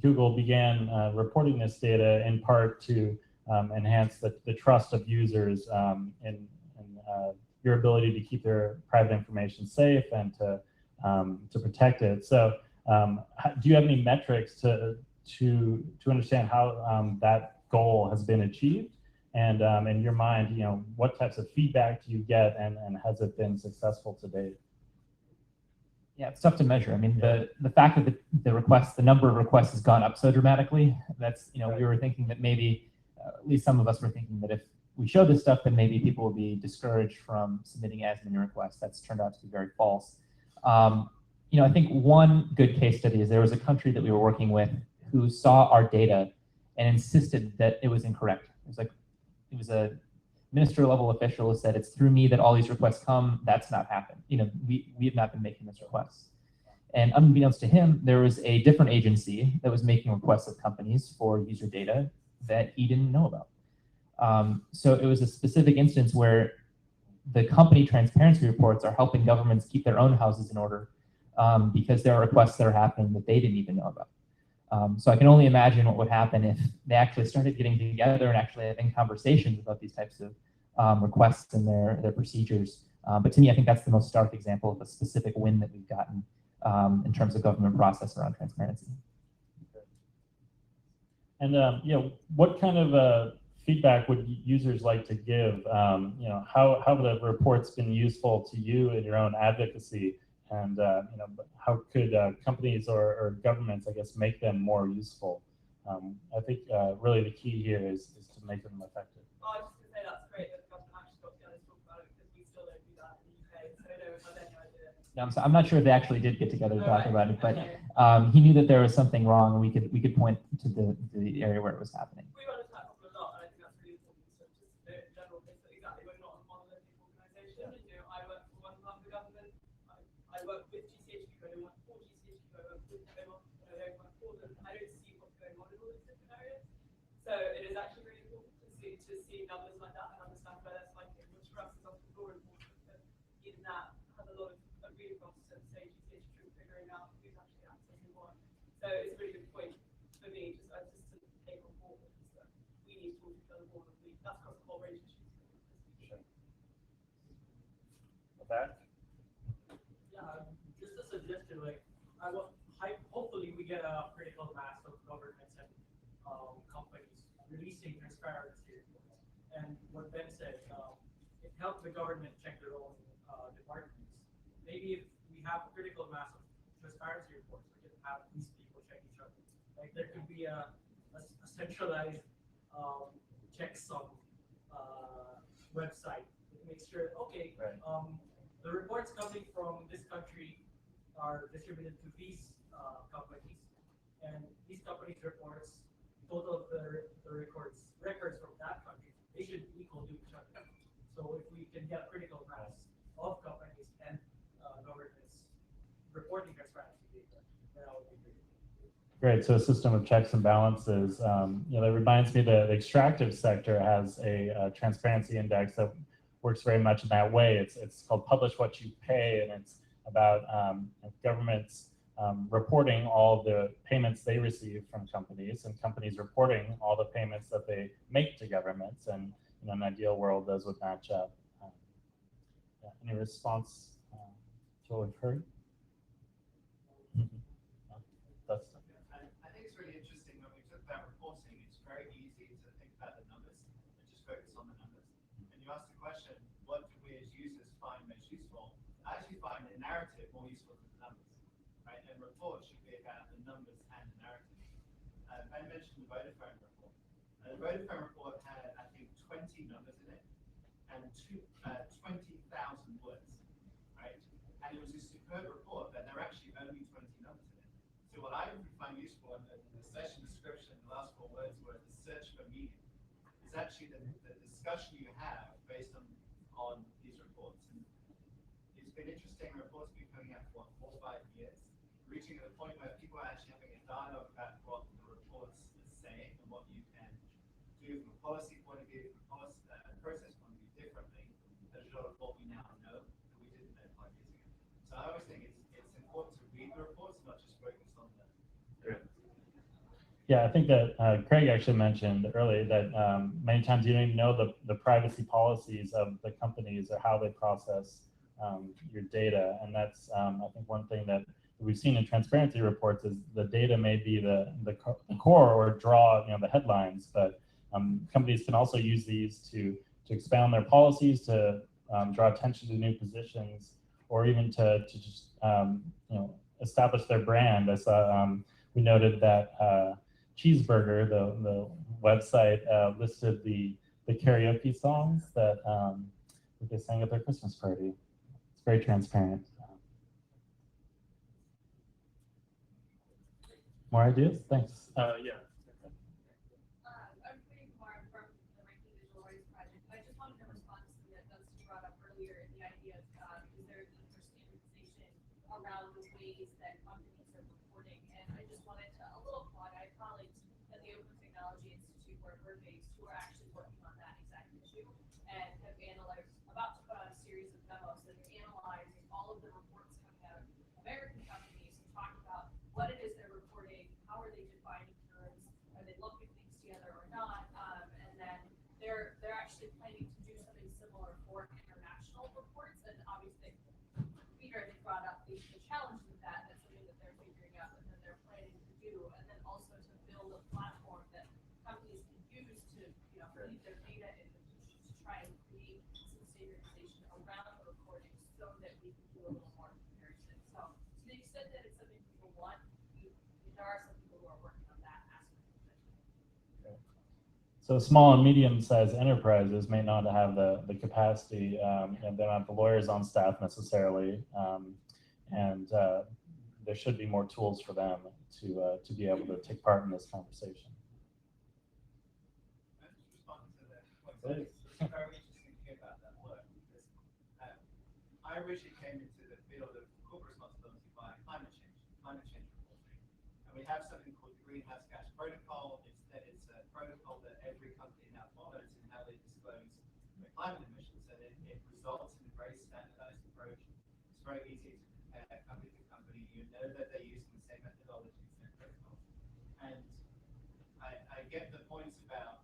Google began reporting this data in part to enhance the trust of users in your ability to keep their private information safe and to protect it. So do you have any metrics to understand how that goal has been achieved? And in your mind, what types of feedback do you get, and has it been successful to date? Yeah, it's tough to measure. I mean, the fact that the number of requests has gone up so dramatically, that's, we were thinking that maybe, at least some of us were thinking that if we show this stuff, then maybe people will be discouraged from submitting as many requests. That's turned out to be very false. I think one good case study is there was a country that we were working with who saw our data and insisted that it was incorrect. It was a minister level official who said, it's through me that all these requests come. That's not happened. We have not been making those requests. And unbeknownst to him, there was a different agency that was making requests of companies for user data that he didn't know about. So it was a specific instance where the company transparency reports are helping governments keep their own houses in order because there are requests that are happening that they didn't even know about. So I can only imagine what would happen if they actually started getting together and actually having conversations about these types of requests and their procedures. But to me, I think that's the most stark example of a specific win that we've gotten in terms of government process around transparency. And what kind of feedback would users like to give? How have the reports been useful to you in your own advocacy? And how could companies or governments, I guess, make them more useful? I think really the key here is to make them effective. I was just going to say that's great that the government actually got together to talk about it, because we still don't do that in the UK, so I don't have any idea. Yeah, I'm not sure if they actually did get together to talk about it, but he knew that there was something wrong, and we could point to the area where it was happening. We run into that problem a lot, and I think that's really important. So just in general, exactly, we're not a monolithic organisation. I work for one part of the government. I work with GCHQ, I don't work for GCHQ, I work with them, I don't work for them. I don't see what's going on in all these different areas. So it is actually really important to see numbers like that and understand where that's like, which for us is often more important, but even that has a lot of read across to say GCHQ figuring out who's actually accessing what. So it's a really good point for me, just to take on board that we need to talk to each other more, and that's across the whole range of issues. Sure. With that? Just a suggestion, hopefully we get a critical mass of governments and companies releasing transparency reports. And what Ben said, it helped the government check their own departments. Maybe if we have a critical mass of transparency reports, we can have these people check each other. Like there could be a centralized checksum website that makes sure, okay, right. The reports coming from this country are distributed to these companies, and these companies' reports, total of the records from that country, they should equal to each other. So if we can get a critical mass of companies and governments reporting transparency data, that would be great. Great. So a system of checks and balances. That reminds me that the extractive sector has a transparency index that works very much in that way. It's called Publish What You Pay, and it's about governments reporting all the payments they receive from companies, and companies reporting all the payments that they make to governments. And in an ideal world, those would match up. Any response to what we've heard? That's I think it's really interesting when we talk about reporting, it's very easy to think about the numbers and just focus on the numbers. And you ask the question, what do we as users find most useful? I actually find the narrative more useful than the numbers, right? And reports should be about the numbers and the narrative. Ben mentioned the Vodafone report. The Vodafone report had, I think, 20 numbers in it and 20,000 words, right? And it was a superb report, but there are actually only 20 numbers in it. So what I find useful in the session description, the last 4 words were the search for meaning. It's actually the discussion you have based on these reports. And it's been interesting, reports have been coming out for 4 or 5 years, reaching to the point where people are actually having a dialogue about what the reports are saying and what you can do from a policy point of view, from a process point of view differently, as a result of what we now know that we didn't know 5 years ago. So I always think it's important to read the reports, not just focus on the. Yeah, I think that Craig actually mentioned earlier that many times you don't even know the privacy policies of the companies or how they process your data. And that's, I think, one thing that we've seen in transparency reports is the data may be the core or draw the headlines, but companies can also use these to expound their policies, to draw attention to new positions, or even to just establish their brand. I saw we noted that Cheeseburger, the website, listed the karaoke songs that they sang at their Christmas party. It's very transparent. More ideas? Thanks. Yeah. I'm pretty far from the Ranking Digital Rights Project. I just wanted to respond to something that Dustin brought up earlier in the idea of is there a need for standardization around the ways that companies are reporting. And I just wanted to, a little plug, I have colleagues at the Open Technology Institute where we're based who are actually working on that exact issue and have analyzed, about to put on a series of memos that are analyzing all of the reports coming out of American companies and talk about what it is they're reporting, how are they defining terms, are they looking things together or not, and then they're actually planning to do something similar for international reports. And obviously, Peter had brought up the challenges of that. That's something that they're figuring out and then they're planning to do, and then also to build a platform that companies can use to feed their data in to try and create some standardization around the reporting so that we can do a little more comparison. So to the extent that it's something people want, there are some people who are working on that aspect of it. So small and medium-sized enterprises may not have the capacity, and they don't have the lawyers on staff necessarily, and there should be more tools for them to be able to take part in this conversation. I'm just responding to that point. It's very interesting to hear about that work because I originally came into the field of corporate responsibility by climate change reporting. And we have something called the Greenhouse Gas Protocol. It's a protocol that every company now follows in how they disclose their climate emissions, and it results in a very standardized approach. It's very easy to compare company to company. You know that they're using the same methodologies and protocols. And I get the points about,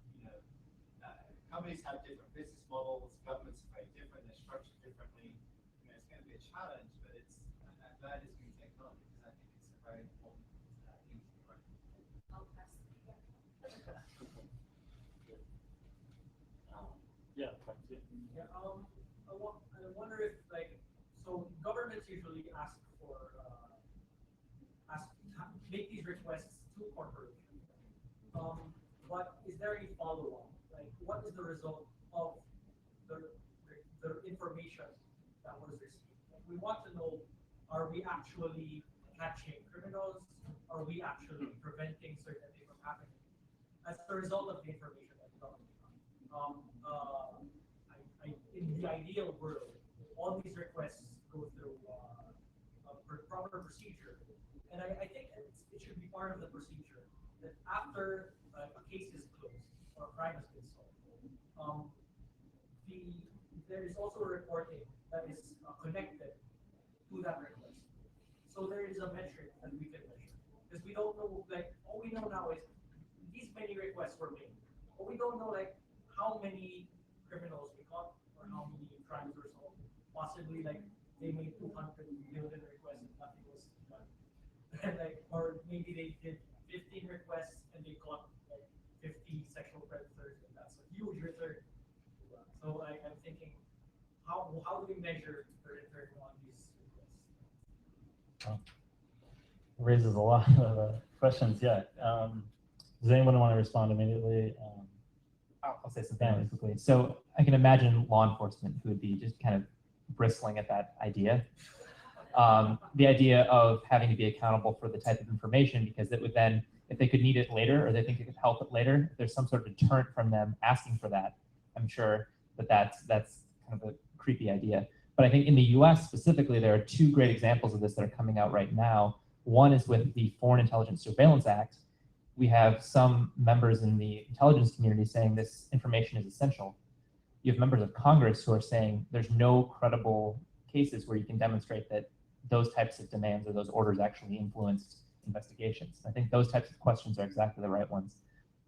companies have different business models, governments are very different, they're structured differently. It's going to be a challenge, but I'm glad it's going to take on because I think it's a very important thing to run. Yeah. Yeah, I wonder if so governments usually ask make these requests to corporations. But is there any follow-up? Like, what is the result of the information that was received? Like, we want to know: are we actually catching criminals? Are we actually preventing certain things from happening as a result of the information that government got? In the ideal world, all these requests go through a proper procedure And I think it should be part of the procedure that after a case is closed or a crime has been solved, there is also a reporting that is connected to that request. So there is a metric that we can measure. Because we don't know, like, all we know now is these many requests were made. But we don't know, like, how many criminals we caught or how many crimes were solved. Possibly, like, they made 200 million requests and nothing was done. And like, or maybe they did 15 requests and they caught like 50 sexual predators, and that's a huge return. So I'm thinking, how do we measure the return on these requests? Raises a lot of questions. Yeah. Does anyone want to respond immediately? I'll say something really quickly. So I can imagine law enforcement who would be just kind of bristling at that idea. The idea of having to be accountable for the type of information, because it would then, if they could need it later or they think it could help it later, if there's some sort of deterrent from them asking for that, I'm sure that's kind of a creepy idea. But I think in the US specifically, there are two great examples of this that are coming out right now. One is with the Foreign Intelligence Surveillance Act. We have some members in the intelligence community saying this information is essential. You have members of Congress who are saying there's no credible cases where you can demonstrate that those types of demands or those orders actually influenced investigations. I think those types of questions are exactly the right ones.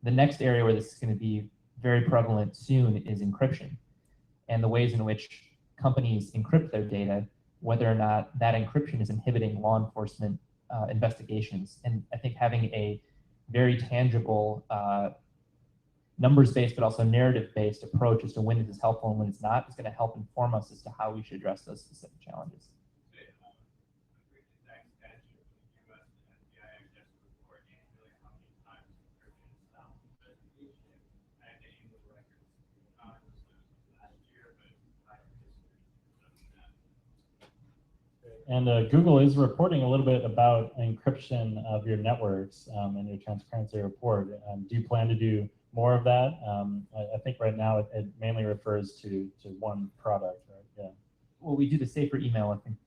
The next area where this is going to be very prevalent soon is encryption and the ways in which companies encrypt their data, whether or not that encryption is inhibiting law enforcement investigations. And I think having a very tangible numbers-based but also narrative-based approach as to when this is helpful and when it's not is going to help inform us as to how we should address those specific challenges. And Google is reporting a little bit about encryption of your networks in your transparency report. Do you plan to do more of that? I think right now it mainly refers to one product, right? Yeah. Well, we do the safer email, I think.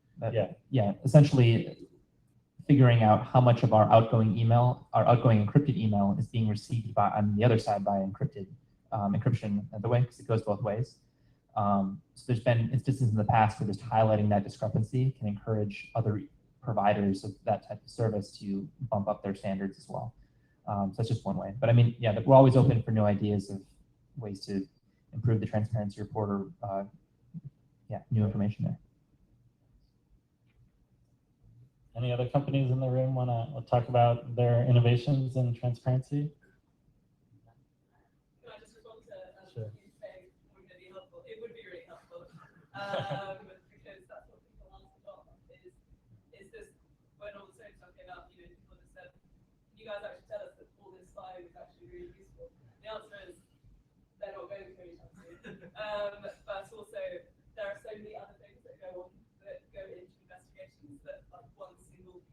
Yeah. Essentially figuring out how much of our outgoing email, our outgoing encrypted email is being received by, on the other side by encryption the way, because it goes both ways. So there's been instances in the past where just highlighting that discrepancy can encourage other providers of that type of service to bump up their standards as well. So that's just one way. But I mean, yeah, we're always open for new ideas of ways to improve the transparency report or new information there. Any other companies in the room want to talk about their innovations in transparency? Can I just respond to Sure. you saying we're going to be helpful? It would be really helpful because that's what people ask a lot. Is this when all the same stuff came out? You know, people have said, "You guys actually tell us that all this spying is actually really useful." The answer is they're not going to anytime soon. But also there are so many other things that go on that go into investigations that like one single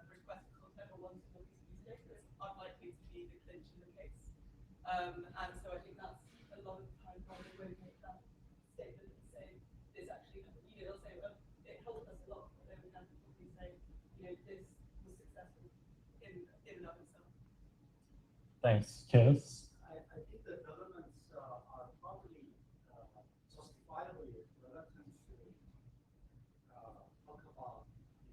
request for content or one single piece of use data is unlikely to be the clinch in the case. And so I think that's a lot of the time why they won't make that statement and say this actually, you know, they'll say, well, it helped us a lot, but they would have to probably say, you know, this was successful in and of itself. Thanks, Kaz. I think the governments are probably justifiably reluctant to talk about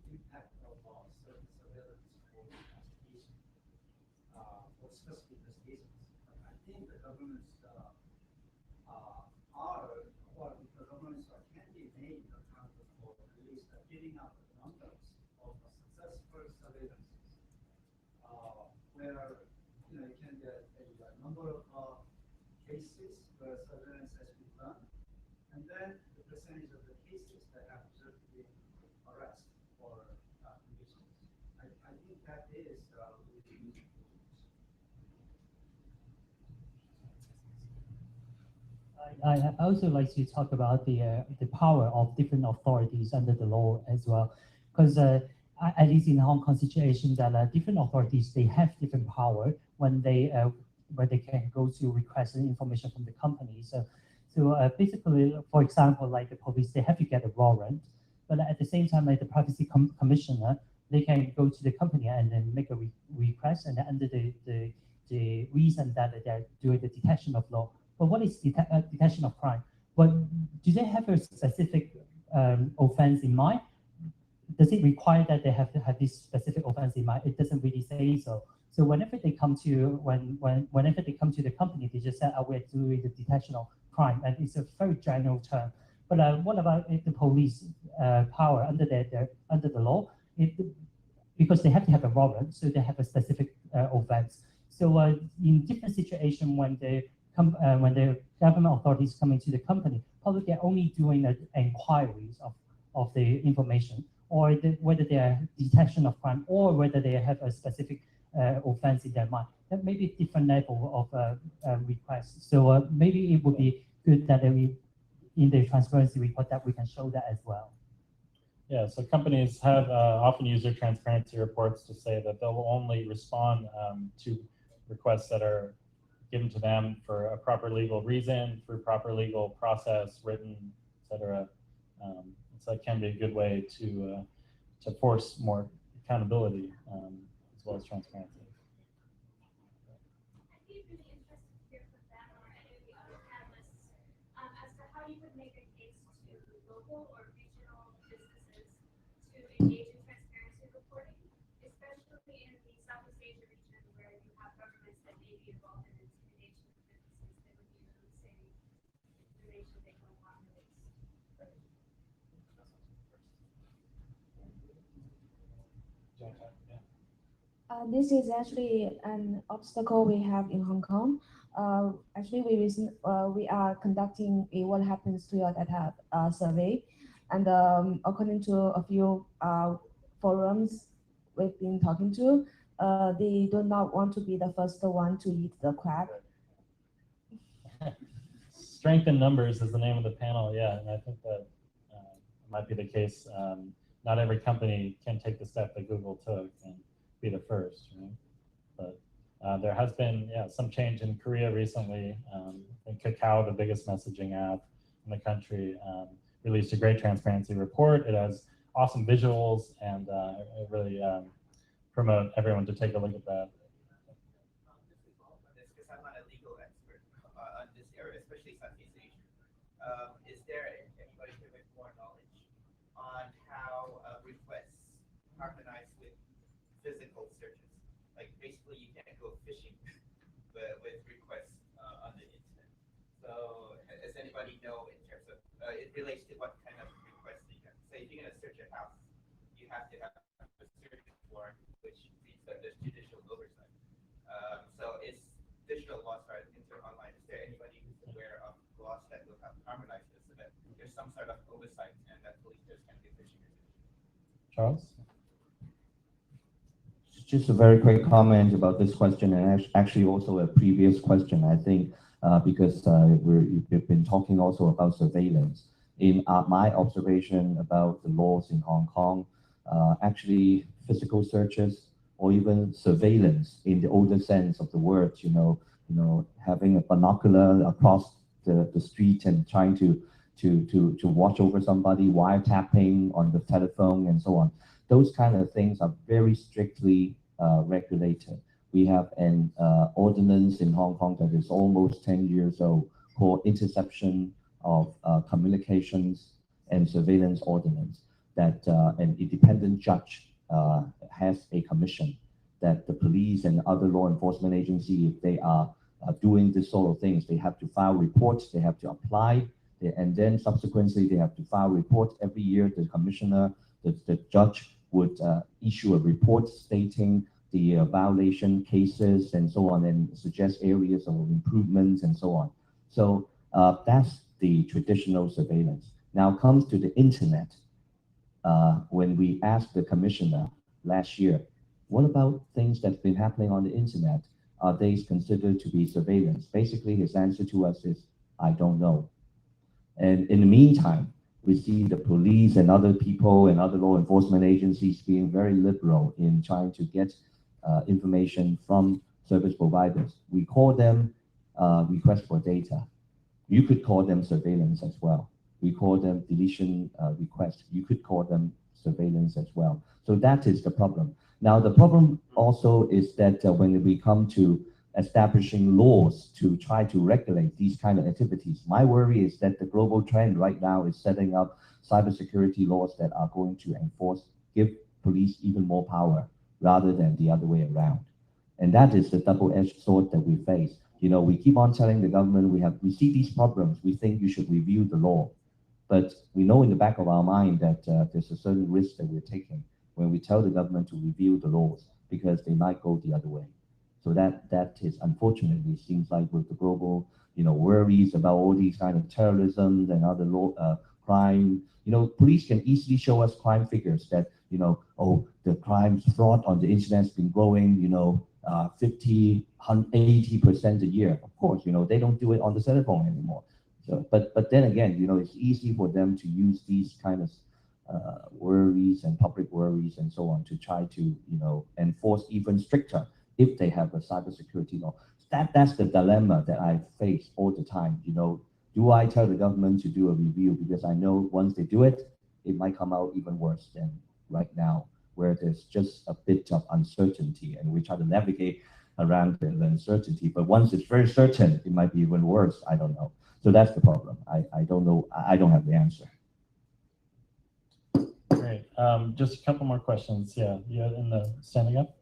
the impact of certain surveillance for investigation, for specific investigations. I think the governments can be made accountable for at least giving out the numbers of successful surveillance, where you can get a number of cases where surveillance has been done, and then the percentage of the cases that have resulted in arrest or convictions. I think that is really useful. I also like to talk about the power of different authorities under the law as well, because at least in the Hong Kong situation, that different authorities, they have different power when they can go to request information from the company. So basically, for example, like the police, they have to get a warrant, but at the same time, like the privacy commissioner, they can go to the company and then make a request, and under the reason that they're doing the detection of law. But what is detection of crime? But do they have a specific offense in mind? Does it require that they have to have this specific offense in mind? It doesn't really say so. So whenever they come to whenever they come to the company, they just say, "Oh, we're doing the detection of crime," and it's a very general term. But what about if the police power under the law? Because they have to have a warrant, so they have a specific offense. So in different situations, when the government authorities come into the company, probably they're only doing inquiries of the information, or whether they are detection of crime, or whether they have a specific offense in their mind. That may be a different level of request. So maybe it would be good that in the transparency report that we can show that as well. Yeah, so companies have often used their transparency reports to say that they'll only respond to requests that are given to them for a proper legal reason, through proper legal process, written, etc. So that can be a good way to force more accountability as well as transparency. I'd be really interested to hear from them or any of the other panelists as to how you would make a case to local or regional businesses to engage in transparency reporting, especially in the Southeast Asia region where you have governments that may be involved in intimidation of businesses that would be releasing information they don't want released. This is actually an obstacle we have in Hong Kong. Actually, we are conducting a what happens to your data survey, and according to a few forums we've been talking to, they do not want to be the first one to eat the crab. Strength in numbers is the name of the panel, yeah, and I think that might be the case. Not every company can take the step that Google took and be the first, right? But there has been, some change in Korea recently. I think Kakao, the biggest messaging app in the country, released a great transparency report. It has awesome visuals, and I really promote everyone to take a look at that. Because I'm not a legal expert on this area, especially Southeast Asia. Is there anybody here with more knowledge on how requests harmonize with physical searches? Like basically you can't go fishing with requests on the internet. So does anybody know in terms of, it relates to what kind of requests you can. Say if you're going to search a house, you have to have a search warrant, which means that there's judicial oversight. So is digital laws are into online, is there anybody who's aware of laws that will have harmonized this so that there's some sort of oversight and that policers can do fishing? Charles? Just a very quick comment about this question, and actually also a previous question, I think, because we've been talking also about surveillance. In my observation about the laws in Hong Kong, actually physical searches or even surveillance in the older sense of the word, having a binocular across the street and trying to watch over somebody, wiretapping on the telephone and so on. Those kind of things are very strictly regulated. We have an ordinance in Hong Kong that is almost 10 years old called Interception of Communications and Surveillance Ordinance, that an independent judge has a commission that the police and other law enforcement agency, if they are doing this sort of things, they have to file reports, they have to apply, and then subsequently they have to file reports every year. The commissioner, the judge would issue a report stating the violation cases and so on, and suggest areas of improvements and so on. So that's the traditional surveillance. Now comes to the internet. When we asked the commissioner last year, what about things that's been happening on the internet? Are they considered to be surveillance? Basically, his answer to us is, I don't know. And in the meantime, we see the police and other people and other law enforcement agencies being very liberal in trying to get information from service providers. We call them request for data. You could call them surveillance as well. We call them deletion requests. You could call them surveillance as well. So that is the problem. Now, the problem also is that when we come to establishing laws to try to regulate these kind of activities, my worry is that the global trend right now is setting up cybersecurity laws that are going to give police even more power rather than the other way around. And that is the double-edged sword that we face. You know, we keep on telling the government we see these problems, we think you should review the law. But we know in the back of our mind that there's a certain risk that we're taking when we tell the government to review the laws, because they might go the other way. So that is unfortunately seems like with the global, worries about all these kind of terrorism and other crime. Police can easily show us crime figures that, oh, the crime fraud on the internet has been growing, 50, 80% a year. Of course, they don't do it on the cell phone anymore. So, but then again, it's easy for them to use these kind of worries and public worries and so on to try to, enforce even stricter if they have a cybersecurity law. That's the dilemma that I face all the time. Do I tell the government to do a review because I know once they do it, it might come out even worse than right now, where there's just a bit of uncertainty and we try to navigate around the uncertainty. But once it's very certain, it might be even worse. I don't know. So that's the problem. I don't know. I don't have the answer. Great. Just a couple more questions. Yeah, you in the standing up.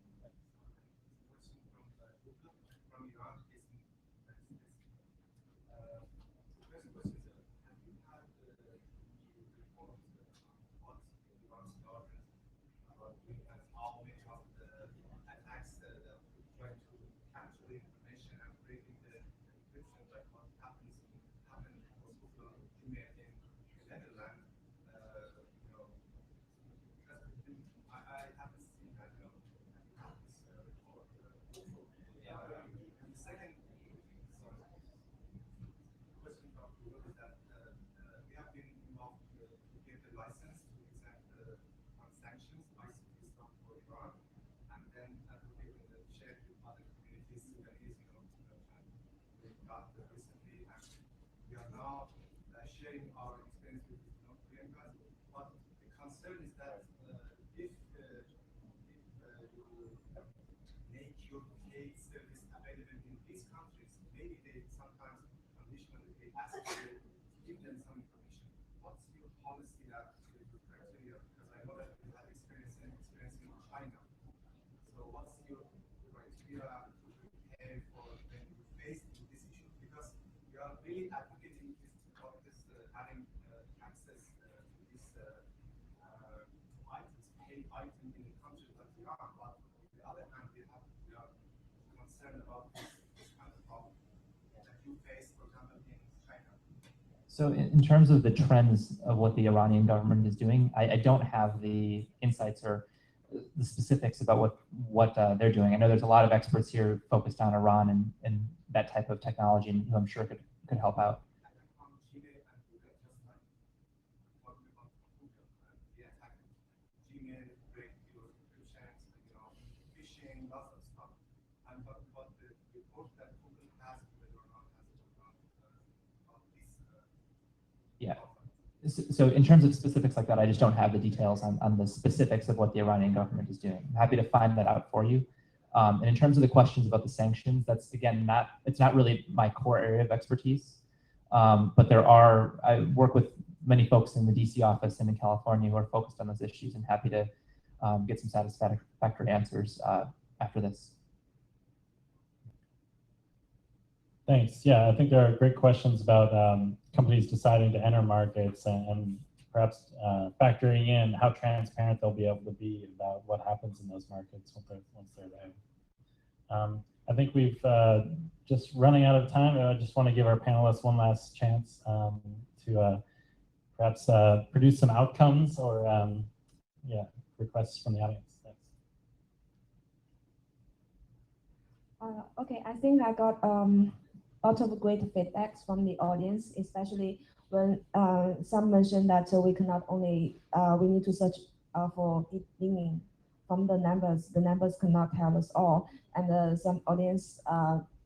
Sharing our experience with North Korean guys, but the concern is that if you make your paid service available in these countries, maybe they sometimes conditionally they ask you to give them some information. What's your policy that criteria? Because I know that you have experience in China. So what's your criteria to prepare for when you face this issue? Because you are really advocating having access to these items, paid items in the countries that we are, but on the other hand, we are concerned about this kind of problem that you face, for example, in China. So in terms of the trends of what the Iranian government is doing, I don't have the insights or the specifics about what they're doing. I know there's a lot of experts here focused on Iran and that type of technology, and who I'm sure could help out. Yeah. So in terms of specifics like that, I just don't have the details on the specifics of what the Iranian government is doing. I'm happy to find that out for you. And in terms of the questions about the sanctions, that's again it's not really my core area of expertise. But I work with many folks in the DC office and in California who are focused on those issues, and happy to get some satisfactory answers after this. Thanks. Yeah, I think there are great questions about companies deciding to enter markets and perhaps factoring in how transparent they'll be able to be about what happens in those markets once they're there. I think we've just running out of time. I just want to give our panelists one last chance to perhaps produce some outcomes or requests from the audience. Thanks. Okay, I think I got lots of great feedbacks from the audience, especially when some mentioned that we cannot only, we need to search for deep meaning from the numbers. The numbers cannot tell us all. And some audience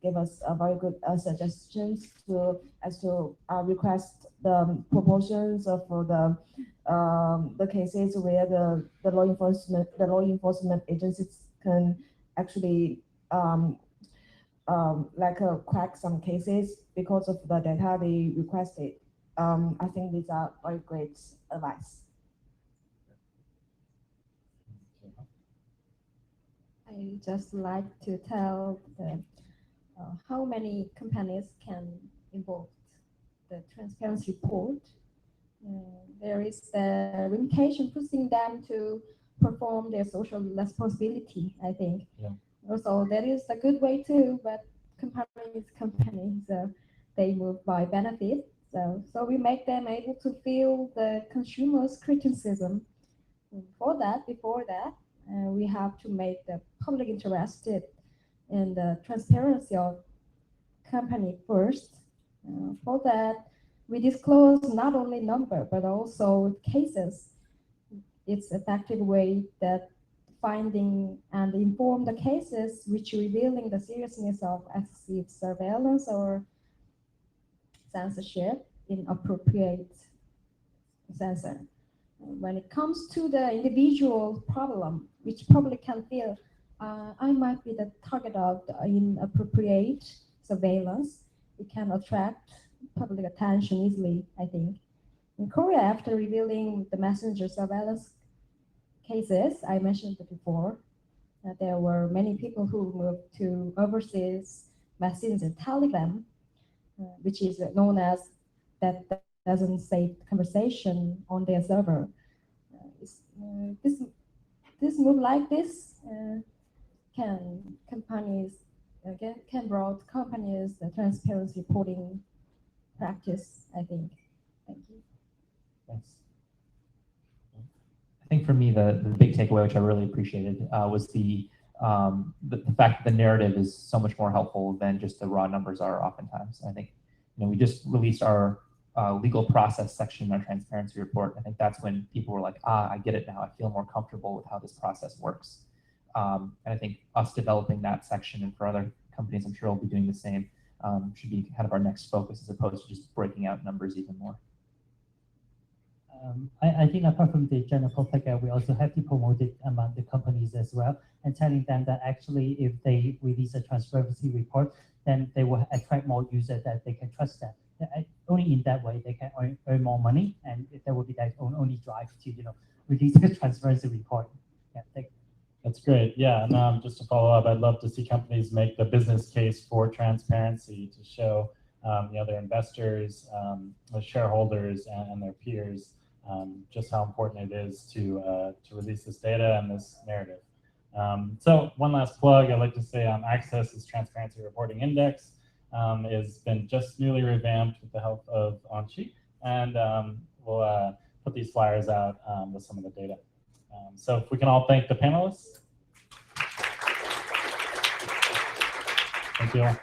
gave us a very good suggestions to request the proportions of the cases where the law enforcement agencies can actually crack some cases because of the data they requested. I think these are very great advice. I just like to tell how many companies can involve the transparency report. There is a limitation pushing them to perform their social responsibility, I think. Yeah. Also, that is a good way too, but companies, they move by benefit. So we make them able to feel the consumer's criticism. Before that, we have to make the public interested in the transparency of company first. For that, we disclose not only number, but also cases. It's effective way that finding and inform the cases which revealing the seriousness of excessive surveillance or censorship, inappropriate censor. When it comes to the individual problem, which public can feel, I might be the target of the inappropriate surveillance, it can attract public attention easily, I think. In Korea, after revealing the messenger surveillance cases I mentioned before, there were many people who moved to overseas messenger Telegram, which is known as that doesn't save conversation on their server. This move like this can brought companies the transparency reporting practice, I think. Thank you. Thanks. I think for me, the big takeaway, which I really appreciated, was the fact that the narrative is so much more helpful than just the raw numbers are oftentimes. I think, we just released our legal process section in our transparency report. I think that's when people were like, I get it now. I feel more comfortable with how this process works. And I think us developing that section, and for other companies, I'm sure will be doing the same, should be kind of our next focus, as opposed to just breaking out numbers even more. I think apart from the general public, we also have to promote it among the companies as well, and telling them that actually if they release a transparency report, then they will attract more users that they can trust them. Only in that way they can earn more money, and that will be their only drive to release a transparency report. Yeah, That's great. Yeah, and just to follow up, I'd love to see companies make the business case for transparency to show their investors, the shareholders, and their peers just how important it is to release this data and this narrative. So one last plug, I'd like to say Access's Transparency Reporting Index has been just newly revamped with the help of Anchi, and we'll put these flyers out with some of the data. So if we can all thank the panelists. Thank you all.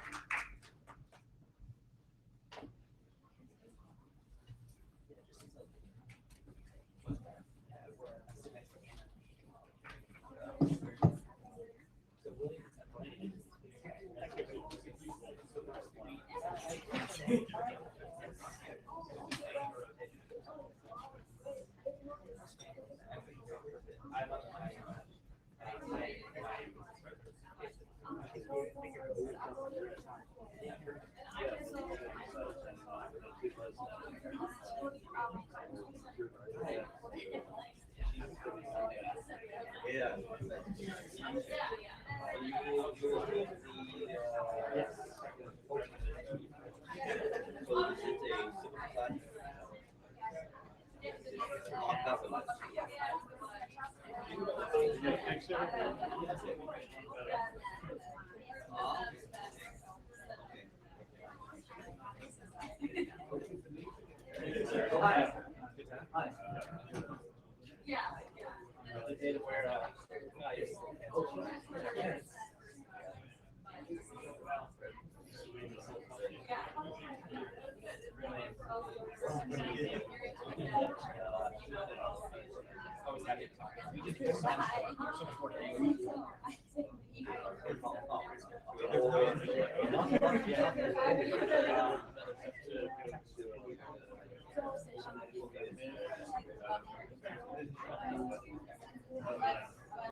Hi.